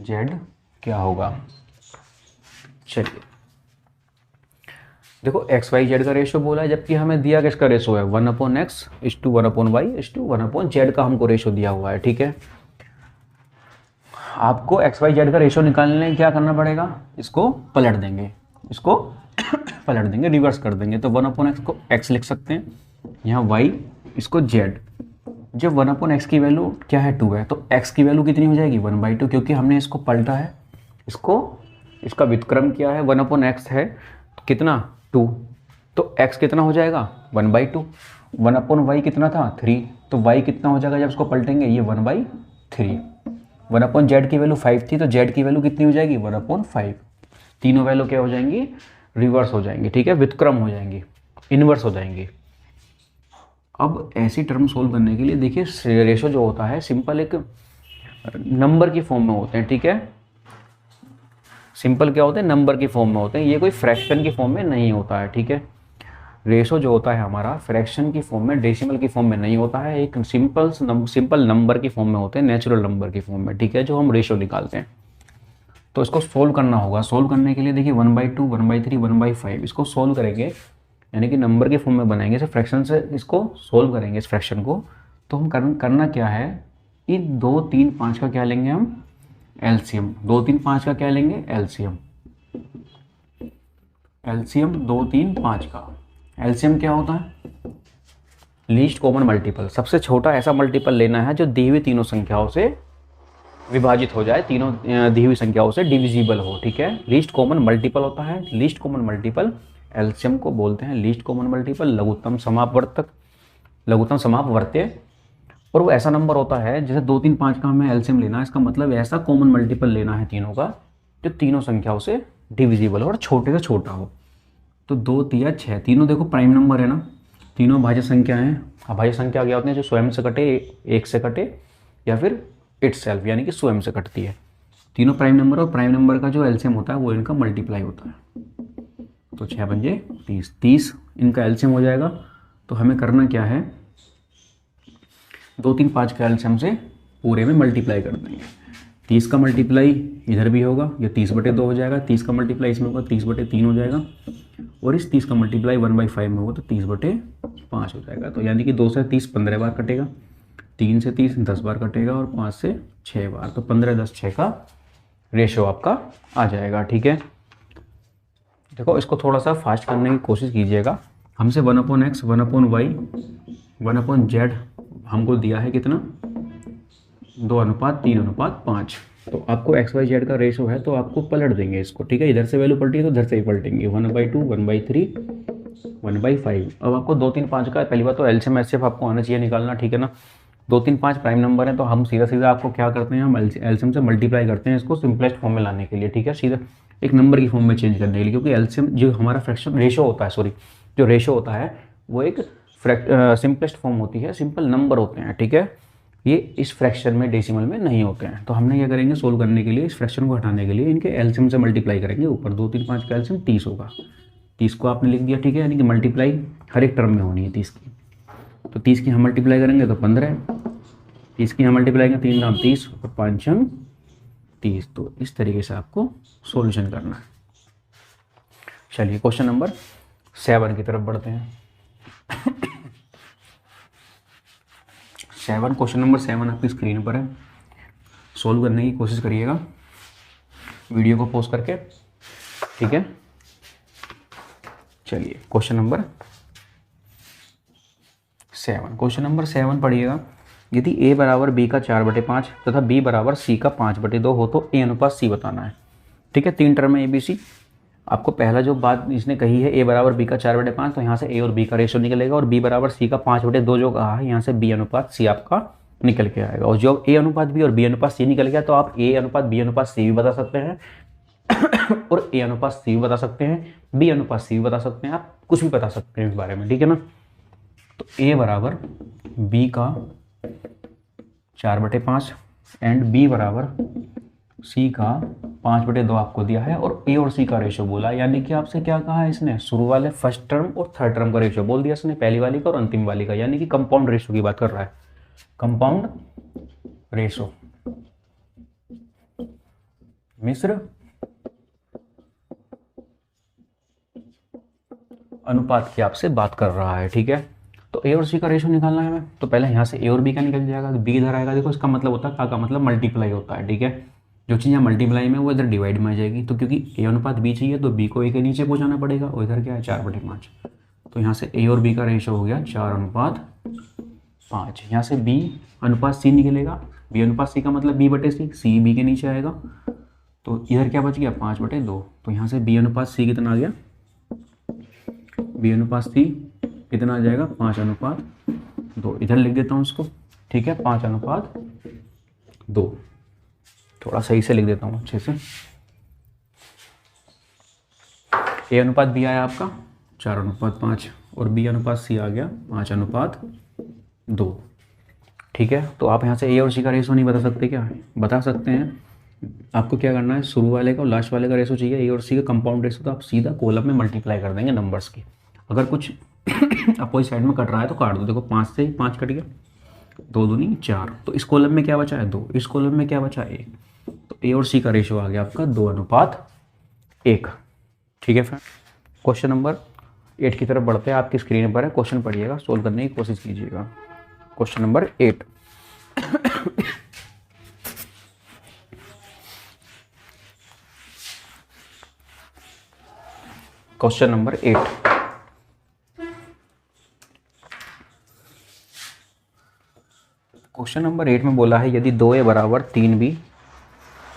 z क्या होगा। चलिए देखो x y z का रेशो बोला है, जबकि हमें दिया किसका रेशो है, 1/x = 1/y = 1/z का हमको रेशो दिया हुआ है। ठीक है, आपको x y z का रेशो निकालने क्या करना पड़ेगा, इसको पलट देंगे, इसको पलट देंगे, रिवर्स कर देंगे। तो 1/x को x लिख सकते हैं, यहाँ y इसको z। जब 1/x की वैल्यू क्या है, 2 है, तो x की वैल्यू कितनी हो जाएगी, 1/2, क्योंकि हमने इसको पलटा है, इसका व्युत्क्रम किया है। 1/x है कितना, 2, तो x कितना हो जाएगा, 1/2। 1/y कितना था, 3, तो y कितना हो जाएगा जब इसको पलटेंगे, ये 1/3। 1/z की वैल्यू 5 थी, तो z की वैल्यू कितनी हो जाएगी, 1/5। तीनों वैल्यू क्या हो जाएंगी, रिवर्स हो जाएंगी। ठीक है, व्युत्क्रम हो जाएंगी, इन्वर्स हो जाएंगी। अब ऐसी टर्म सोल्व करने के लिए देखिए, रेशो जो होता है सिंपल एक नंबर की फॉर्म में होते हैं। ठीक है, सिंपल क्या होते हैं, नंबर की फॉर्म में होते हैं, ये कोई फ्रैक्शन की फॉर्म में नहीं होता है। ठीक है, रेशो जो होता है हमारा फ्रैक्शन की फॉर्म में, डेसिमल की फॉर्म में नहीं होता है, एक सिंपल नंबर की फॉर्म में होते हैं, नेचुरल नंबर की फॉर्म में। ठीक है, जो हम रेशो निकालते हैं, तो इसको सोल्व करना होगा। सोल्व करने के लिए देखिए 1/2, 1/3, 1/5 इसको सोल्व करेंगे, यानी कि नंबर के फॉर्म में बनाएंगे, इसे फ्रैक्शन से इसको सोल्व करेंगे इस फ्रैक्शन को। तो हम करना क्या है, इन 2, 3, 5 का क्या लेंगे हम, एलसीएम। 2, 3, 5 का क्या लेंगे, एलसीएम। एलसीएम 2, 3, 5 का एलसीएम क्या होता है, लीस्ट कॉमन मल्टीपल, सबसे छोटा ऐसा मल्टीपल लेना है जो दी हुई तीनों संख्याओं से विभाजित हो जाए, तीनों दी हुई संख्याओं से डिविजिबल हो। ठीक है, लीस्ट कॉमन मल्टीपल होता है, लीस्ट कॉमन मल्टीपल एलसीएम को बोलते हैं लीस्ट कॉमन मल्टीपल, लघुत्तम समापवर्तक, लघुत्तम समापवर्त्य। और वो ऐसा नंबर होता है जैसे 2 3 5 का हमें एलसीएम लेना है, इसका मतलब ऐसा कॉमन मल्टीपल लेना है तीनों का जो तीनों संख्याओं से डिविजिबल हो और छोटे से छोटा हो। तो 2 3 6 तीनों देखो प्राइम नंबर है ना, तीनों भाज्य संख्या हैं। अभाज्य संख्या क्या होती है, जो स्वयं से कटे, एक से कटे या फिर इटसेल्फ यानी कि स्वयं से कटती है। तीनों प्राइम नंबर और प्राइम नंबर का जो एलसीएम होता है वो इनका मल्टीप्लाई होता है। तो 6 पंजे 30, 30 इनका एलसीएम हो जाएगा। तो हमें करना क्या है, 2 3 5 का एलसीएम से पूरे में मल्टीप्लाई कर देंगे। 30 का मल्टीप्लाई इधर भी होगा, ये 30/2 हो जाएगा। 30 का मल्टीप्लाई इसमें होगा, 30/3 हो जाएगा। और इस 30 का मल्टीप्लाई 1/5 में होगा तो 30/5 हो जाएगा। तो यानी कि 2 से 30 15 बार कटेगा, 3 से 30 10 बार कटेगा और 5 से 6 बार। तो 15 10 6 का रेशो आपका आ जाएगा। ठीक है, देखो इसको थोड़ा सा फास्ट करने की कोशिश कीजिएगा। हमसे 1/x 1/y 1/z हमको दिया है कितना, 2:3:5। तो आपको XYZ का रेशो है तो आपको पलट देंगे इसको। ठीक है, इधर से वैल्यू पलटी है तो इधर से ही पलटेंगे, 1/2 1/3 1/5। अब आपको 2 3 5 का पहली बात तो एलसीएम एचसीएफ आपको आना चाहिए निकालना। ठीक है ना, 2 3 5 प्राइम नंबर है तो हम सीधा सीधा आपको क्या करते हैं, हम एलसीएम से मल्टीप्लाई करते हैं इसको सिंपलेस्ट फॉर्म में लाने के लिए। ठीक है, सीधा एक नंबर की फॉर्म में चेंज करने के लिए, क्योंकि एलसीएम जो हमारा फ्रैक्शन रेशो होता है, सॉरी जो रेशो होता है वो एक सिंपलेस्ट फॉर्म होती है, सिंपल नंबर होते हैं। ठीक है, ये इस फ्रैक्शन में डेसिमल में नहीं होते हैं। तो हमने क्या करेंगे, सोल्व करने के लिए इस फ्रैक्शन को हटाने के लिए इनके एलसीएम से मल्टीप्लाई करेंगे। ऊपर 2 3 5 का एलसीएम 30 होगा, 30 को आपने लिख दिया। ठीक है, यानी कि मल्टीप्लाई हर एक टर्म में होनी है 30 की। तो 30 की हम मल्टीप्लाई करेंगे तो 15, 30 की हम मल्टीप्लाई करेंगे 3 दाम 30 और 5 30। तो इस तरीके से आपको सॉल्यूशन करना है। चलिए क्वेश्चन नंबर 7 की तरफ बढ़ते हैं। 7, क्वेश्चन नंबर 7 आपकी स्क्रीन पर है, सोल्व करने की कोशिश करिएगा वीडियो को पॉज करके। ठीक है, चलिए क्वेश्चन नंबर 7, क्वेश्चन नंबर 7 पढ़िएगा। यदि a बराबर b का 4/5 तथा b बराबर c का 5/2 हो तो a अनुपात c बताना है। ठीक है, 3 टर्म है ABC। आपको पहला जो बात इसने कही है a बराबर b का 4/5, तो यहाँ से a और b का रेशो निकलेगा, और b बराबर c का 5/2 जो कहा है यहाँ से b अनुपात c आपका निकल के आएगा। और जो a अनुपात b और b अनुपात c निकल गया तो आप a अनुपात b अनुपात c भी बता सकते हैं और a अनुपात c भी बता सकते हैं, b अनुपात c भी बता सकते हैं, आप कुछ भी बता सकते हैं इस बारे में। ठीक है ना, तो a बराबर b का 4/5 एंड b बराबर c का 5/2 आपको दिया है, और a और c का रेशो बोला। यानी कि आपसे क्या कहा है इसने, शुरू वाले फर्स्ट टर्म और थर्ड टर्म का रेशो बोल दिया इसने, पहली वाली का और अंतिम वाली का, यानी कि कंपाउंड रेशो की बात कर रहा है। कंपाउंड रेशो, मिश्र अनुपात की आपसे बात कर रहा है। ठीक है, तो a और c का रेशो निकालना है हमें, तो पहले यहाँ से a और b का निकल जाएगा, तो b इधर आएगा। देखो इसका मतलब होता है का मतलब मल्टीप्लाई होता है। ठीक है, जो चीज़ यहाँ मल्टीप्लाई में वो इधर डिवाइड में आ जाएगी। तो क्योंकि a अनुपात b चाहिए तो b को a के नीचे पहुँचाना पड़ेगा, और इधर क्या है 4/5। तो यहाँ से a और b का रेशो हो गया 4:5। यहाँ से b अनुपात c निकलेगा, b अनुपात c का मतलब b/c, c b के नीचे आएगा। तो इधर क्या बच गया 5/2। तो यहाँ से b अनुपात c कितना आ गया, b अनुपात c कितना आ जाएगा 5:2। इधर लिख देता हूँ इसको। ठीक है, 5:2, थोड़ा सही से लिख देता हूँ अच्छे से। a अनुपात b आया आपका 4:5 और b अनुपात c आ गया 5:2। ठीक है, तो आप यहाँ से a और c का रेशो नहीं बता सकते क्या, बता सकते हैं। आपको क्या करना है, शुरू वाले का और लास्ट वाले का रेशो चाहिए, a और c का कंपाउंड रेशो, तो आप सीधा कॉलम में मल्टीप्लाई कर देंगे नंबर्स की। अगर कुछ अपोजिट साइड में कट रहा है तो काट दो। देखो 5 से 5 कट गया, 2 दूनी 4। तो इस कॉलम में क्या बचा है 2, इस कॉलम में क्या बचा 1। तो a और c का रेशो आ गया आपका 2:1। ठीक है फ्रेंड, क्वेश्चन नंबर 8 की तरफ बढ़ते हैं। आपकी स्क्रीन पर है, क्वेश्चन पढ़िएगा, सोल्व करने की कोशिश कीजिएगा। Question number 8। Question number 8, question number 8 में बोला है यदि 2a बराबर 3b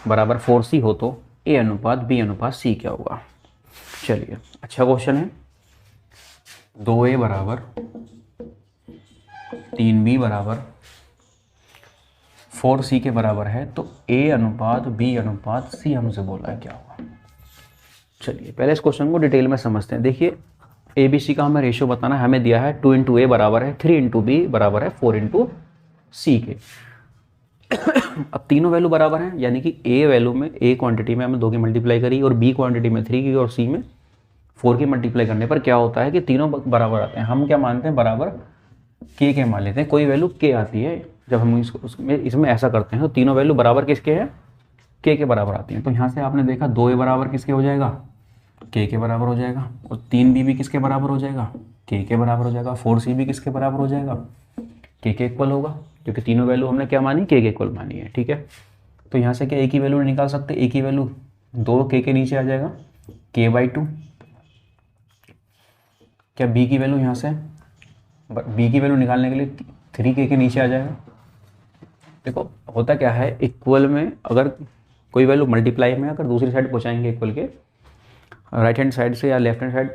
बराबर 4c हो तो a अनुपात b अनुपात c क्या होगा। चलिए अच्छा क्वेश्चन है। 2a बराबर 3b बराबर 4c के बराबर है तो a अनुपात b अनुपात c हमसे बोला है क्या होगा। चलिए पहले इस क्वेश्चन को डिटेल में समझते हैं। देखिए ए बी सी का हमें रेशियो बताना है, हमें दिया है 2 इंटू ए बराबर है 3 इंटू बी बराबर है 4 इंटू सी के। अब तीनों वैल्यू बराबर हैं, यानी कि ए वैल्यू में ए क्वांटिटी में हमने 2 की मल्टीप्लाई करी और बी क्वांटिटी में 3 की और सी में 4 की मल्टीप्लाई करने पर क्या होता है कि तीनों बराबर आते हैं। हम क्या मानते हैं, बराबर के मान लेते हैं। कोई वैल्यू के आती है जब हम इसमें ऐसा करते हैं तो तीनों वैल्यू बराबर किसके हैं, के बराबर आती हैं। तो यहाँ से आपने देखा 2a बराबर किसके हो जाएगा, के बराबर हो जाएगा, और 3b भी किसके बराबर हो जाएगा, के बराबर हो जाएगा, 4c भी किसके बराबर हो जाएगा, के इक्वल होगा, क्योंकि तीनों वैल्यू हमने क्या मानी, के इक्वल मानी है। ठीक है, तो यहाँ से क्या एक ही वैल्यू निकाल सकते, एक ही वैल्यू 2 के नीचे आ जाएगा k/2। क्या b की वैल्यू यहाँ से, b की वैल्यू निकालने के लिए 3 के नीचे आ जाएगा। देखो होता क्या है, इक्वल में अगर कोई वैल्यू मल्टीप्लाई में अगर दूसरी साइड पहुँचाएंगे इक्वल के, राइट हैंड साइड से या लेफ्ट हैंड साइड,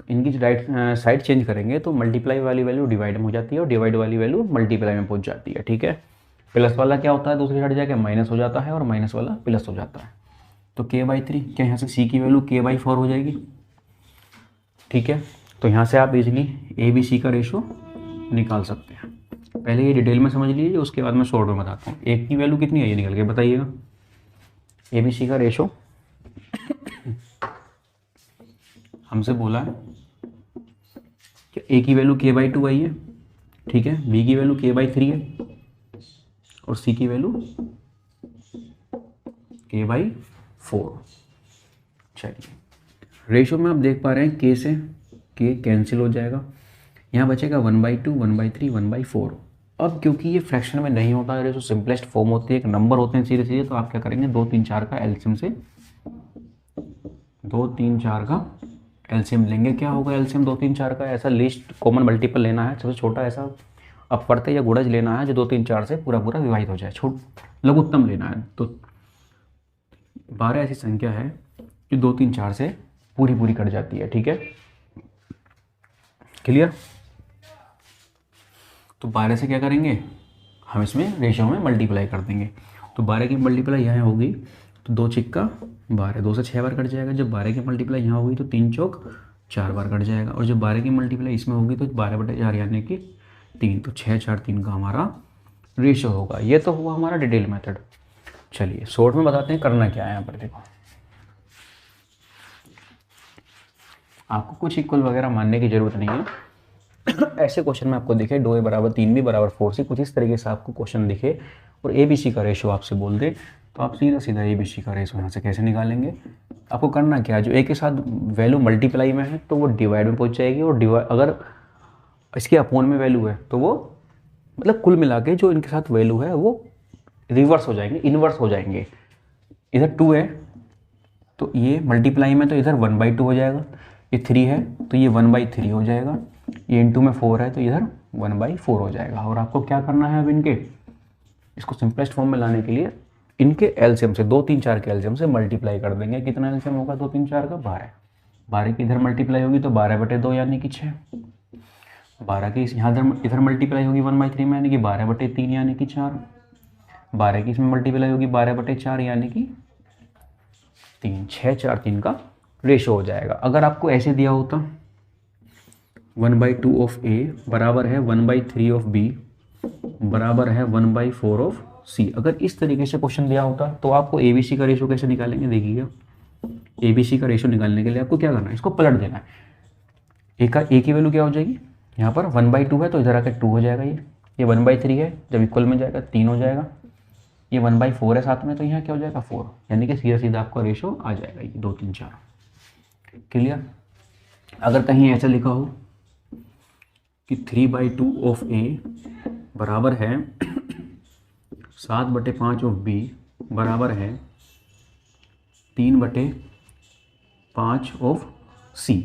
इनकी राइट साइड चेंज करेंगे तो मल्टीप्लाई वाली वैल्यू डिवाइड में हो जाती है और डिवाइड वाली वैल्यू मल्टीप्लाई में पहुंच जाती है। ठीक है, प्लस वाला क्या होता है, दूसरी साइड जाके माइनस हो जाता है और माइनस वाला प्लस हो जाता है। तो k/3 क्या यहाँ से c की वैल्यू k/4 हो जाएगी। ठीक है, तो यहाँ से आप इजीली ए बी सी का रेशो निकाल सकते हैं। पहले ये डिटेल में समझ लीजिए, उसके बाद मैं शॉर्ट में बताता हूँ। एक की वैल्यू कितनी है ये निकल के बताइएगा। ए बी सी का रेशो हमसे बोला है कि ए की वैल्यू k/2 आई है, ठीक है, बी की वैल्यू k/3 है और सी की वैल्यू k/4। चलिए रेशो में आप देख पा रहे हैं के से के कैंसिल हो जाएगा, यहाँ बचेगा 1/2 1/3 1/4। अब क्योंकि ये फ्रैक्शन में नहीं होता है, रेशो सिंपलेस्ट फॉर्म होती है, एक नंबर होते हैं सीधे सीधे, तो आप क्या करेंगे 2 3 4 का एलसीएम से 2 3 4 का एलसीएम लेंगे। क्या होगा एलसीएम 2 3 4 का, ऐसा लिस्ट कॉमन मल्टीपल लेना है, सबसे छोटा ऐसा अपवर्त्य या गुणज लेना है जो 2 3 4 से पूरा पूरा विभाजित हो जाए, लघुत्तम लेना है। तो 12 ऐसी संख्या है जो 2 3 4 से पूरी कट जाती है। ठीक है, क्लियर। तो 12 से क्या करेंगे हम, इसमें रेशियो में मल्टीप्लाई कर देंगे। तो 12 की मल्टीप्लाई यहाँ होगी तो 2 छिक्का 12, 2 से 6 बार कट जाएगा। जब 12 की मल्टीप्लाई यहाँ होगी तो 3 चौक 4 बार कट जाएगा, और जब 12 की मल्टीप्लाई इसमें होगी तो 12/4 यानी कि 3, तो 6 4 3 का हमारा रेशियो होगा। ये तो हुआ हमारा डिटेल मेथड। चलिए शॉर्ट में बताते हैं करना क्या है। यहाँ पर देखो, आपको कुछ इक्वल वगैरह मानने की जरूरत नहीं है। ऐसे क्वेश्चन में आपको दिखे 2a बराबर 3b बराबर 4c, कुछ इस तरीके से आपको क्वेश्चन दिखे और ए बी सी का रेशियो आपसे बोल दे, तो आप सीधा सीधा ए बी सी का रेशियो यहाँ से कैसे निकालेंगे। आपको करना क्या है, जो ए के साथ वैल्यू मल्टीप्लाई में है तो वो डिवाइड में पहुँच जाएगी, और अगर इसके अपोन में वैल्यू है तो वो मतलब कुल मिला के जो इनके साथ वैल्यू है वो रिवर्स हो जाएंगे, इनवर्स हो जाएंगे। इधर 2 है तो ये मल्टीप्लाई में तो इधर 1/2 हो जाएगा, ये 3 है तो ये 1/3 हो जाएगा, ये इंटू में 4 है तो इधर 1/4 हो जाएगा। और आपको क्या करना है, अब इनके इसको सिंपलेस्ट फॉर्म में लाने के लिए इनके एलसीएम से 2 3 4 के एलसीएम से मल्टीप्लाई कर देंगे। कितना एलसीएम होगा 2 3 4 का, 12 की इधर मल्टीप्लाई होगी तो 12/2 यानी कि 6, 12 की यहाँ इधर मल्टीप्लाई होगी 1/3 में यानी कि 12/3 यानी कि 4, 12 की इसमें मल्टीप्लाई होगी 12/4 यानी कि 3, 6 4 3 का रेशो हो जाएगा। अगर आपको ऐसे दिया होता 1/2 ऑफ ए बराबर है 1/3 ऑफ बी बराबर है 1/4 ऑफ सी, अगर इस तरीके से क्वेश्चन दिया होता तो आपको ए बी सी का रेशो कैसे निकालेंगे। देखिएगा ए बी सी का रेशो निकालने के लिए आपको क्या करना है, इसको पलट देना है। ए की वैल्यू क्या हो जाएगी, यहाँ पर 1/2 है तो इधर आकर 2 हो जाएगा, ये 1/3 है, जब इक्वल में जाएगा 3 हो जाएगा, ये 1/4 है साथ में तो यहाँ क्या हो जाएगा 4, यानी कि सीधा सीधा आपका रेशो आ जाएगा ये 2 3 4। क्लियर। अगर कहीं ऐसा लिखा हो कि 3/2 ऑफ ए बराबर है 7/5 ऑफ बी बराबर है 3/5 ऑफ सी,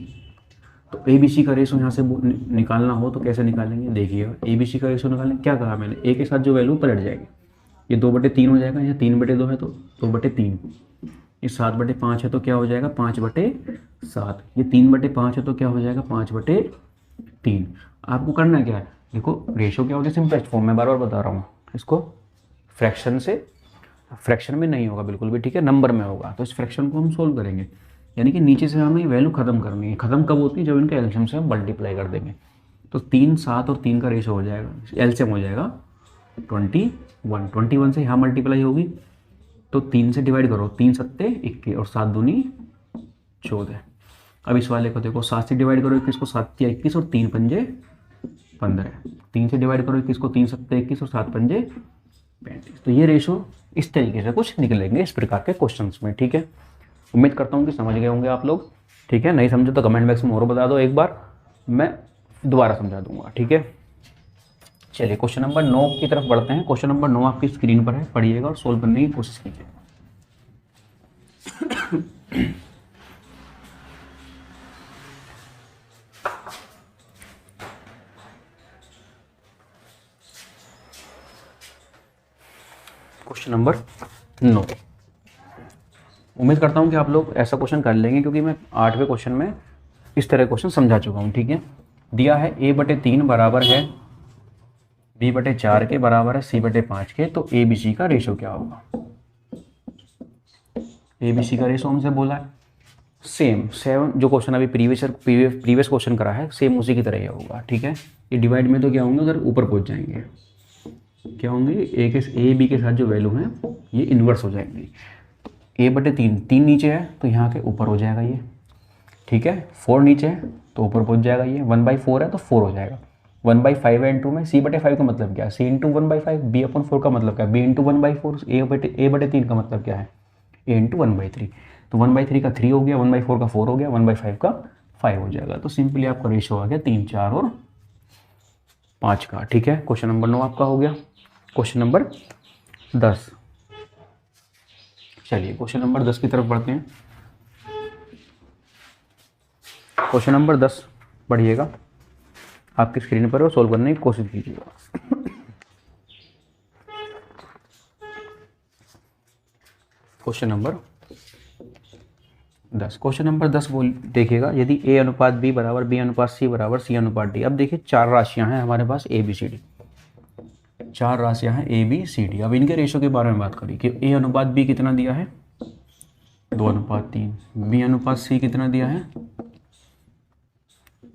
तो तो ए बी सी का रेशो यहाँ से निकालना हो तो कैसे निकालेंगे, देखिए ए बी सी का रेशो निकालेंगे, क्या कहा मैंने, ए के साथ जो वैल्यू पलट जाएगी, ये 2/3 हो जाएगा, यहाँ 3/2 है तो 2/3, ये 7/5 है तो क्या हो जाएगा 5/7, ये 3/5 है तो क्या हो जाएगा 5/3। आपको करना क्या है, देखो रेशो क्या होती है सिंपलेस्ट फॉर्म में, बार बार बता रहा हूँ, इसको फ्रैक्शन में नहीं होगा बिल्कुल भी, ठीक है, नंबर में होगा। तो इस फ्रैक्शन को हम सोल्व करेंगे, यानी कि नीचे से हमें वैल्यू खत्म करनी है। खत्म कब होती है, जब इनका एलसीएम से हम मल्टीप्लाई कर देंगे। तो 3, 7 और 3 का रेशो हो जाएगा, एलसीएम हो जाएगा 21 से यहाँ मल्टीप्लाई होगी तो 3 से डिवाइड करो, 3 सत्ते 21 और 7 दूनी 14। अब इस वाले को देखो 7 से डिवाइड करो 21 को, 7 या 21 और 3 पंजे 15, 3 से डिवाइड करो 21 को, 3 सत्ते 21 और 7 पंजे 35। तो ये रेशो इस तरीके से कुछ निकलेंगे इस प्रकार के क्वेश्चंस में, ठीक है। उम्मीद करता हूँ कि समझ गए होंगे आप लोग, ठीक है। नहीं समझे तो कमेंट बॉक्स में और बता दो, एक बार मैं दोबारा समझा दूंगा, ठीक है। चलिए क्वेश्चन नंबर 9 की तरफ बढ़ते हैं। क्वेश्चन नंबर 9 आपकी स्क्रीन पर है, पढ़िएगा और सोल्व करने की कोशिश कीजिए। क्वेश्चन नंबर 9, उम्मीद करता हूँ कि आप लोग ऐसा क्वेश्चन कर लेंगे, क्योंकि मैं 8वें क्वेश्चन में इस तरह क्वेश्चन समझा चुका हूँ, ठीक है। दिया है a/3 बराबर है b/4 के बराबर है c/5 के, तो ए बी सी का रेशो क्या होगा। ए बी सी का रेशो हमसे बोला है, सेम जो क्वेश्चन अभी प्रीवियस क्वेश्चन करा है, सेम उसी की तरह ही होगा, ठीक है। ये डिवाइड में तो क्या होंगे, उधर ऊपर पहुँच जाएंगे, क्या होंगे, ए बी के साथ जो वैल्यू है ये इन्वर्स हो जाएंगी। a/3, 3 नीचे है तो यहाँ के ऊपर हो जाएगा ये, ठीक है। 4 नीचे है तो ऊपर पहुँच जाएगा ये, 1/4 है तो 4 हो जाएगा। 1/5 है इंटू में, c/5 का मतलब क्या है, c इंटू 1/5, b/4 का मतलब क्या है, b इंटू 1/4, a/3 का मतलब क्या है, a इंटू 1/3। तो 1/3 का 3 हो गया, 1/4 का 4 हो गया, 1/5 का 5 हो जाएगा। तो सिंपली आपका रेशो आ गया 3, 4 और 5 का, ठीक है। क्वेश्चन नंबर 9 आपका हो गया। क्वेश्चन नंबर 10, चलिए क्वेश्चन नंबर 10 की तरफ बढ़ते हैं। क्वेश्चन नंबर 10 पढ़िएगा, आपकी स्क्रीन पर हो, सोल्व करने की कोशिश कीजिएगा। क्वेश्चन नंबर 10, क्वेश्चन नंबर 10 बोल देखिएगा, यदि a/b बराबर b/c बराबर c/d। अब देखिए 4 राशियां हैं हमारे पास a b c d, 4 राशियां हैं a b c d। अब इनके रेशो के बारे में बात करें कि a/b कितना दिया है 2/3, b/c कितना दिया है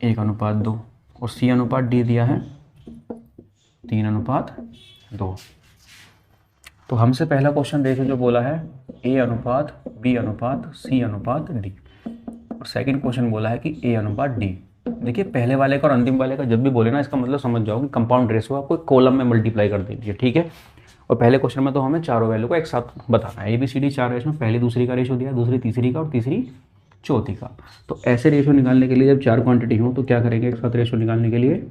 1/2 और c/d दिया है 3/2। तो हमसे पहला क्वेश्चन देखिए जो बोला है a/b/c/d, और सेकंड क्वेश्चन बोला है कि a/d। देखिए पहले वाले का और अंतिम वाले का जब भी बोले ना, इसका मतलब समझ जाओ कि कंपाउंड रेशो आपको कॉलम में मल्टीप्लाई कर दीजिए, ठीक है। और पहले क्वेश्चन में तो हमें चारों वैल्यू को एक साथ बताना है, ABCD 4 रेशो में पहली दूसरी का रेशो दिया, दूसरी तीसरी का और तीसरी चौथी का। तो ऐसे रेशो निकालने के लिए जब 4 क्वांटिटी हो तो क्या करेंगे, एक साथ रेशो निकालने के लिए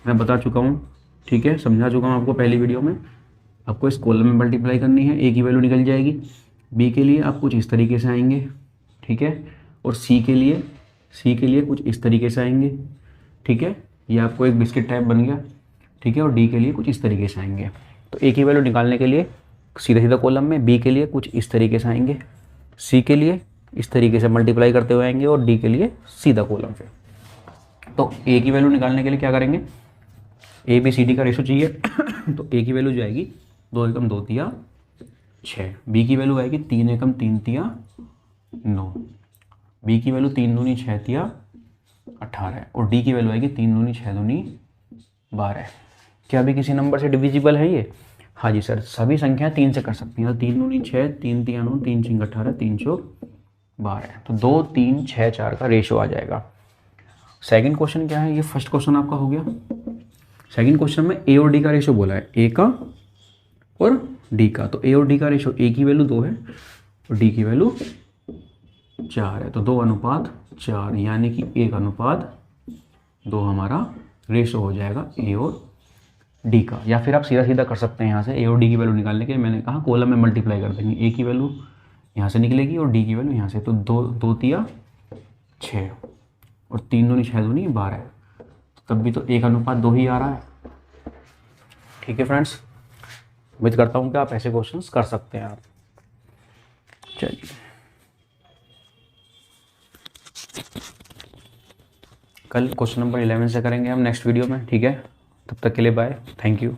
मैं बता चुका हूँ, ठीक है, समझा चुका हूँ आपको पहली वीडियो में। आपको इस कॉलम में मल्टीप्लाई करनी है, A की वैल्यू निकल जाएगी, B के लिए आप कुछ इस तरीके से आएंगे, ठीक है, और C के लिए कुछ इस तरीके से आएंगे, ठीक है। ये आपको एक बिस्किट टाइप बन गया, ठीक है, और D के लिए कुछ इस तरीके से आएंगे। तो A की वैल्यू निकालने के लिए सीधा सीधा कॉलम में, B के लिए कुछ इस तरीके से आएंगे, C के लिए इस तरीके से मल्टीप्लाई करते हुए आएंगे और D के लिए सीधा कॉलम पे। तो A की वैल्यू निकालने के लिए क्या करेंगे, ABCD का रेशो चाहिए तो A की वैल्यू जो आएगी 2 एकम 2 तिया 6, B की वैल्यू आएगी 3 एकम 3 तिया 9, B की वैल्यू 3 दूनी 6 तिया 18 और D की वैल्यू आएगी 3 दूनी 6 दूनी 12। क्या अभी किसी नंबर से डिविजिबल है ये? हाँ जी सर, सभी संख्याएं 3 से कर सकती हैं। 3 दूनी 6, 3 तिया 9, 3 6 18, 3 चौक 12। तो 2 3 6 4 का रेशो आ जाएगा। सेकंड क्वेश्चन क्या है, ये फर्स्ट क्वेश्चन आपका हो गया। सेकंड क्वेश्चन में A और D का रेशो बोला है, A का और D का। तो A और D का रेशो, A की वैल्यू 2 है और D की वैल्यू 4 है, तो 2:4 यानी कि 1:2 हमारा रेशो हो जाएगा A और D का। या फिर आप सीधा सीधा कर सकते हैं यहाँ से A और D की वैल्यू निकालने के लिए, मैंने कहा कॉलम में मल्टीप्लाई कर देंगे, A की वैल्यू यहाँ से निकलेगी और D की वैल्यू यहाँ से, तो 2 तिया 6 और 3 दूनी 6 दूनी 12 है, तब भी तो 1:2 ही आ रहा है। ठीक है फ्रेंड्स, उम्मीद करता हूँ कि आप ऐसे क्वेश्चंस कर सकते हैं आप। चलिए, कल क्वेश्चन नंबर 11 से करेंगे हम नेक्स्ट वीडियो में। ठीक है, तब तक के लिए बाय, थैंक यू।